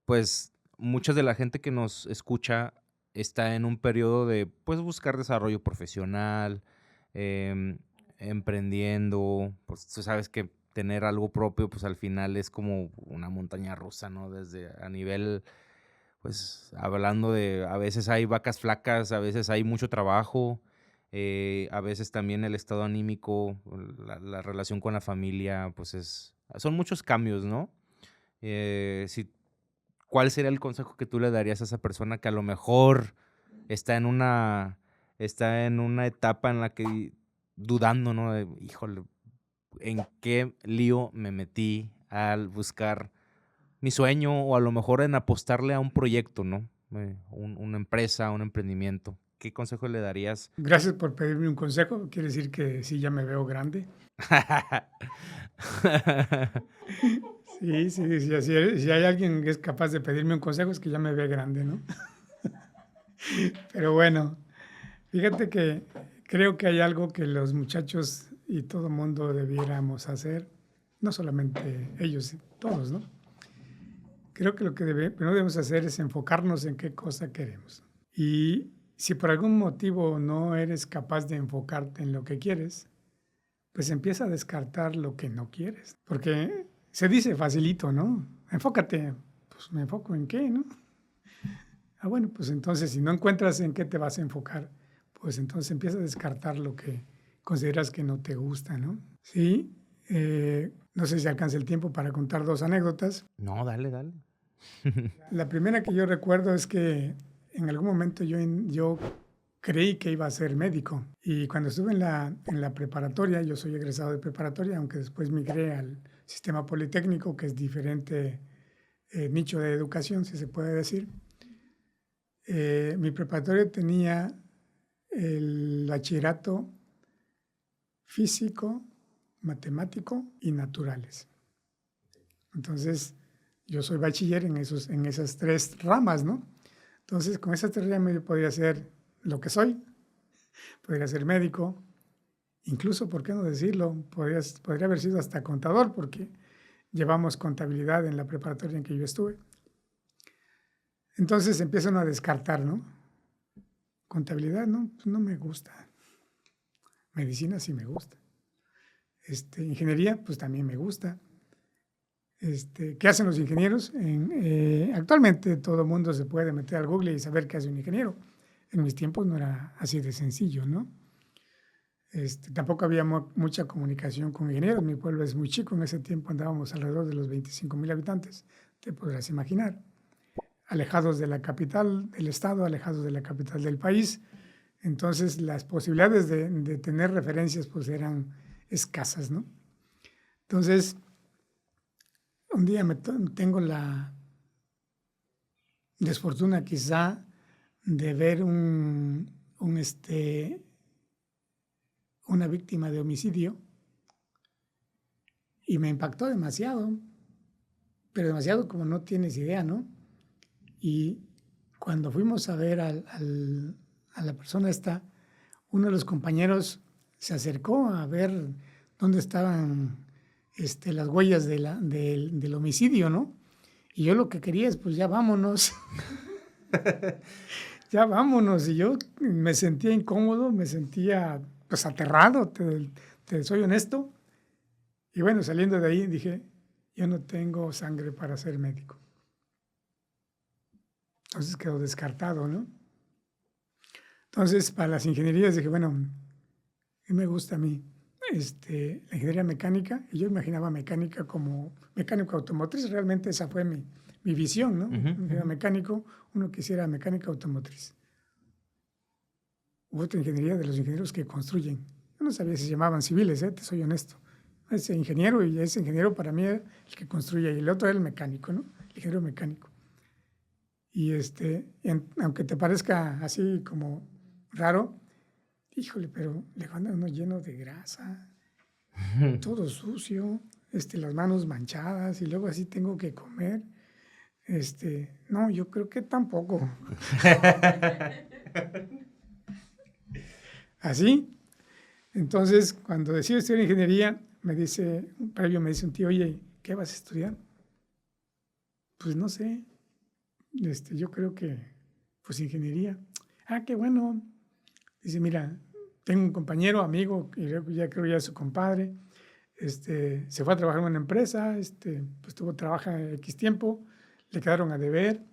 pues, mucha de la gente que nos escucha está en un periodo de, pues, buscar desarrollo profesional, em, emprendiendo, pues, tú sabes que tener algo propio, pues, al final es como una montaña rusa, ¿no? Desde a nivel, pues, hablando de, a veces hay vacas flacas, a veces hay mucho trabajo, a veces también el estado anímico, la relación con la familia, pues son muchos cambios, ¿no? Si, ¿cuál sería el consejo que tú le darías a esa persona que a lo mejor está en está en una etapa en la que dudando, ¿no? Híjole, ¿en qué lío me metí al buscar mi sueño o a lo mejor en apostarle a un proyecto, ¿no? Una empresa, un emprendimiento. ¿Qué consejo le darías? Gracias por pedirme un consejo, quiere decir que sí, ya me veo grande. Sí, sí, sí, si hay alguien que es capaz de pedirme un consejo es que ya me ve grande, ¿no? Pero bueno, fíjate que creo que hay algo que los muchachos y todo mundo debiéramos hacer, no solamente ellos, todos, ¿no? Creo que lo que primero debemos hacer es enfocarnos en qué cosa queremos. Y si por algún motivo no eres capaz de enfocarte en lo que quieres, pues empieza a descartar lo que no quieres. Porque se dice facilito, ¿no? Enfócate. Pues me enfoco en qué, ¿no? Bueno, pues entonces si no encuentras en qué te vas a enfocar, pues entonces empieza a descartar lo que consideras que no te gusta, ¿no? Sí, no sé si alcanza el tiempo para contar 2 anécdotas. No, dale. La primera que yo recuerdo es que en algún momento yo creí que iba a ser médico y cuando estuve en la preparatoria, yo soy egresado de preparatoria, aunque después migré al sistema politécnico, que es diferente nicho de educación, si se puede decir. Mi preparatoria tenía el bachillerato físico, matemático y naturales. Entonces, yo soy bachiller en esas 3 ramas, ¿no? Entonces, con esas 3 ramas yo podría ser lo que soy, podría ser médico, incluso, ¿por qué no decirlo? Podría haber sido hasta contador, porque llevamos contabilidad en la preparatoria en que yo estuve. Entonces empiezan a descartar, ¿no? Contabilidad, no, pues no me gusta. Medicina sí me gusta. Ingeniería, pues también me gusta. ¿Qué hacen los ingenieros? Actualmente todo el mundo se puede meter al Google y saber qué hace un ingeniero. En mis tiempos no era así de sencillo, ¿no? Tampoco había mucha comunicación con ingenieros. Mi pueblo es muy chico. En ese tiempo andábamos alrededor de los 25,000 habitantes. Te podrás imaginar. Alejados de la capital del estado, alejados de la capital del país. Entonces las posibilidades de tener referencias pues eran escasas, ¿no? Entonces, un día tengo la desfortuna quizá de ver una víctima de homicidio y me impactó demasiado, pero demasiado como no tienes idea, ¿no? Y cuando fuimos a ver a la persona esta, uno de los compañeros se acercó a ver dónde estaban las huellas del homicidio, ¿no? Y yo lo que quería es, pues ya vámonos, ya vámonos. Y yo me sentía incómodo, me sentía pues aterrado, te soy honesto. Y bueno, saliendo de ahí dije, yo no tengo sangre para ser médico. Entonces quedó descartado, ¿no? Entonces, para las ingenierías dije, bueno, ¿qué me gusta a mí? La ingeniería mecánica, y yo imaginaba mecánica como mecánico automotriz, realmente esa fue mi visión, ¿no? Era mecánico, uno quisiera mecánica automotriz. Hubo otra ingeniería de los ingenieros que construyen. Yo no sabía si se llamaban civiles, te soy honesto. Ese ingeniero, y ese ingeniero para mí era el que construye, y el otro era el mecánico, ¿no? El ingeniero mecánico. Y aunque te parezca así como raro, híjole, pero le van a uno lleno de grasa, todo sucio, las manos manchadas y luego así tengo que comer. No, yo creo que tampoco. Así. Entonces, cuando decido estudiar ingeniería, me dice un tío, oye, ¿qué vas a estudiar? Pues no sé. Yo creo que, pues ingeniería. Qué bueno. Dice, mira, tengo un compañero, amigo, y ya creo ya es su compadre, se fue a trabajar en una empresa, pues trabaja X tiempo, le quedaron a deber,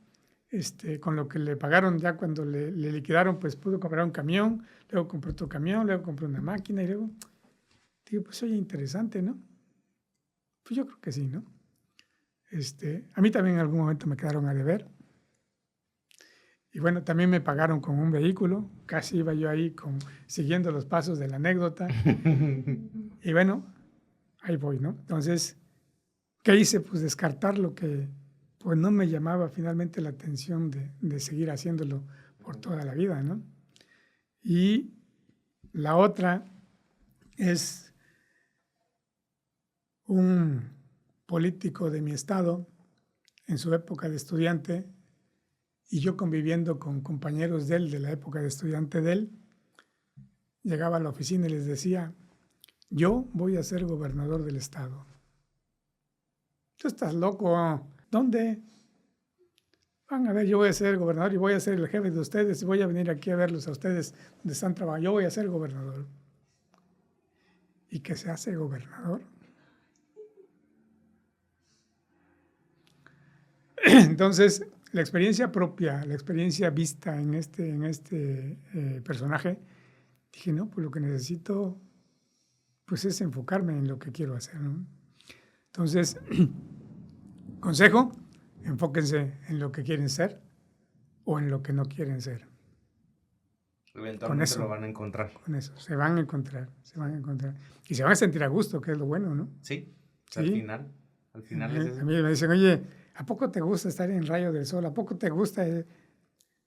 con lo que le pagaron ya cuando le liquidaron, pues pudo comprar un camión, luego compró otro camión, luego compró una máquina y luego, digo, pues oye, interesante, ¿no? Pues yo creo que sí, ¿no? A mí también en algún momento me quedaron a deber. Y bueno, también me pagaron con un vehículo, casi iba yo ahí siguiendo los pasos de la anécdota. Y bueno, ahí voy, ¿no? Entonces, ¿qué hice? Pues descartar lo que pues no me llamaba finalmente la atención de seguir haciéndolo por toda la vida, ¿no? Y la otra es un político de mi estado, en su época de estudiante, y yo conviviendo con compañeros de él, de la época de estudiante de él, llegaba a la oficina y les decía, yo voy a ser gobernador del estado. Tú estás loco, ¿dónde? Van a ver, yo voy a ser gobernador y voy a ser el jefe de ustedes y voy a venir aquí a verlos a ustedes donde están trabajando. Yo voy a ser gobernador. ¿Y qué se hace gobernador? Entonces, la experiencia propia, la experiencia vista en este personaje, dije, no, pues lo que necesito pues es enfocarme en lo que quiero hacer, ¿no? Entonces, consejo, enfóquense en lo que quieren ser o en lo que no quieren ser. Eventualmente Con eso, lo van a encontrar. Con eso, se van a encontrar. Y se van a sentir a gusto, que es lo bueno, ¿no? Sí, Sí. Al final es eso. A mí me dicen, oye, ¿a poco te gusta estar en rayo del sol? ¿A poco te gusta?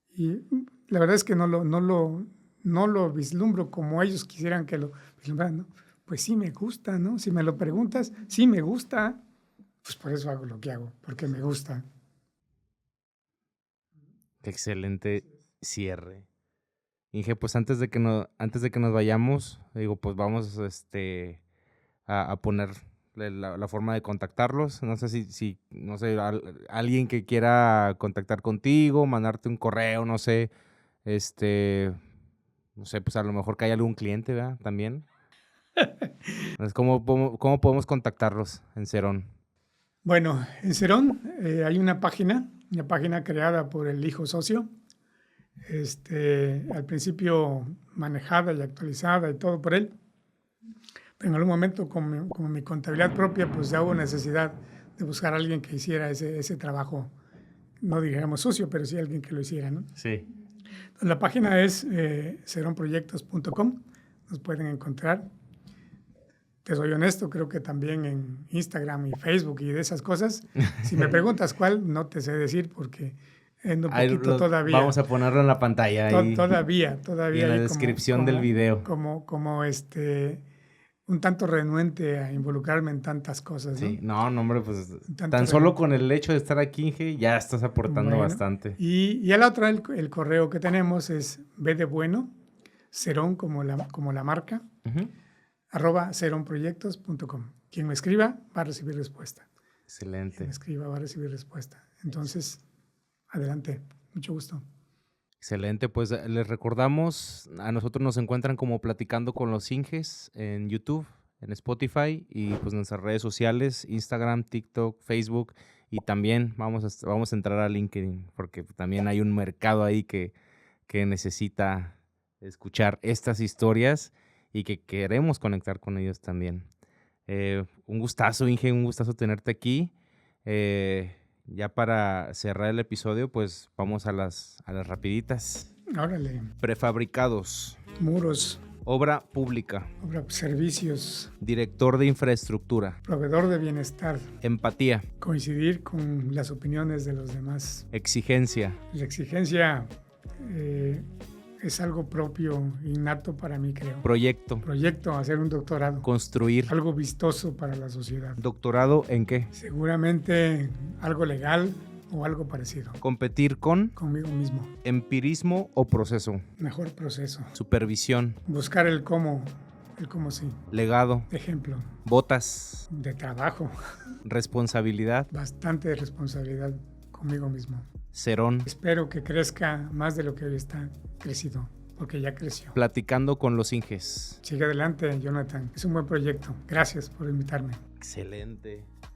Y la verdad es que no lo vislumbro como ellos quisieran que lo vislumbraran, ¿no? Pues sí me gusta, ¿no? Si me lo preguntas, sí me gusta. Pues por eso hago lo que hago, porque me gusta. Excelente cierre. Inge, pues antes de que nos vayamos, digo, pues vamos a poner la forma de contactarlos. No sé si no sé, alguien que quiera contactar contigo, mandarte un correo, no sé, no sé, pues a lo mejor que hay algún cliente, ¿verdad? También. Entonces, ¿cómo podemos contactarlos en Cerón? Bueno, en Cerón hay una página creada por el hijo socio, al principio manejada y actualizada y todo por él. Pero en algún momento, como mi contabilidad propia, pues ya hubo necesidad de buscar a alguien que hiciera ese trabajo, no digamos sucio, pero sí alguien que lo hiciera, ¿no? Sí. Entonces, la página es ceronproyectos.com, nos pueden encontrar. Te soy honesto, creo que también en Instagram y Facebook y de esas cosas. Si me preguntas cuál, no te sé decir porque ando un poquito todavía. Vamos a ponerlo en la pantalla ahí. Todavía. Y en la descripción del video. Como un tanto renuente a involucrarme en tantas cosas, ¿no? Sí, no, hombre, pues tan solo con el hecho de estar aquí, Inge, ya estás aportando bastante. Y a la otra, el correo que tenemos es B de bueno, Cerón como la marca, @ceronproyectos.com. Quien me escriba va a recibir respuesta. Excelente. Quien me escriba va a recibir respuesta. Entonces, adelante. Mucho gusto. Excelente, pues les recordamos, a nosotros nos encuentran como Platicando con los Inges en YouTube, en Spotify y pues en nuestras redes sociales, Instagram, TikTok, Facebook y también vamos a entrar a LinkedIn porque también hay un mercado ahí que necesita escuchar estas historias y que queremos conectar con ellos también. Un gustazo, Inge, un gustazo tenerte aquí. Ya para cerrar el episodio, pues vamos a las rapiditas. Órale. Prefabricados. Muros. Obra pública. Servicios. Director de infraestructura. Proveedor de bienestar. Empatía. Coincidir con las opiniones de los demás. Exigencia. La exigencia es algo propio, innato para mí, creo. Proyecto. Hacer un doctorado. Construir. Algo vistoso para la sociedad. ¿Doctorado en qué? Seguramente algo legal o algo parecido. Competir con. Conmigo mismo. Empirismo o proceso. Mejor proceso. Supervisión. Buscar el cómo sí. Legado. Ejemplo. Botas. De trabajo. Responsabilidad. Bastante responsabilidad conmigo mismo. Cerón. Espero que crezca más de lo que hoy está crecido, porque ya creció. Platicando con los Inges. Sigue adelante, Jonathan. Es un buen proyecto. Gracias por invitarme. Excelente.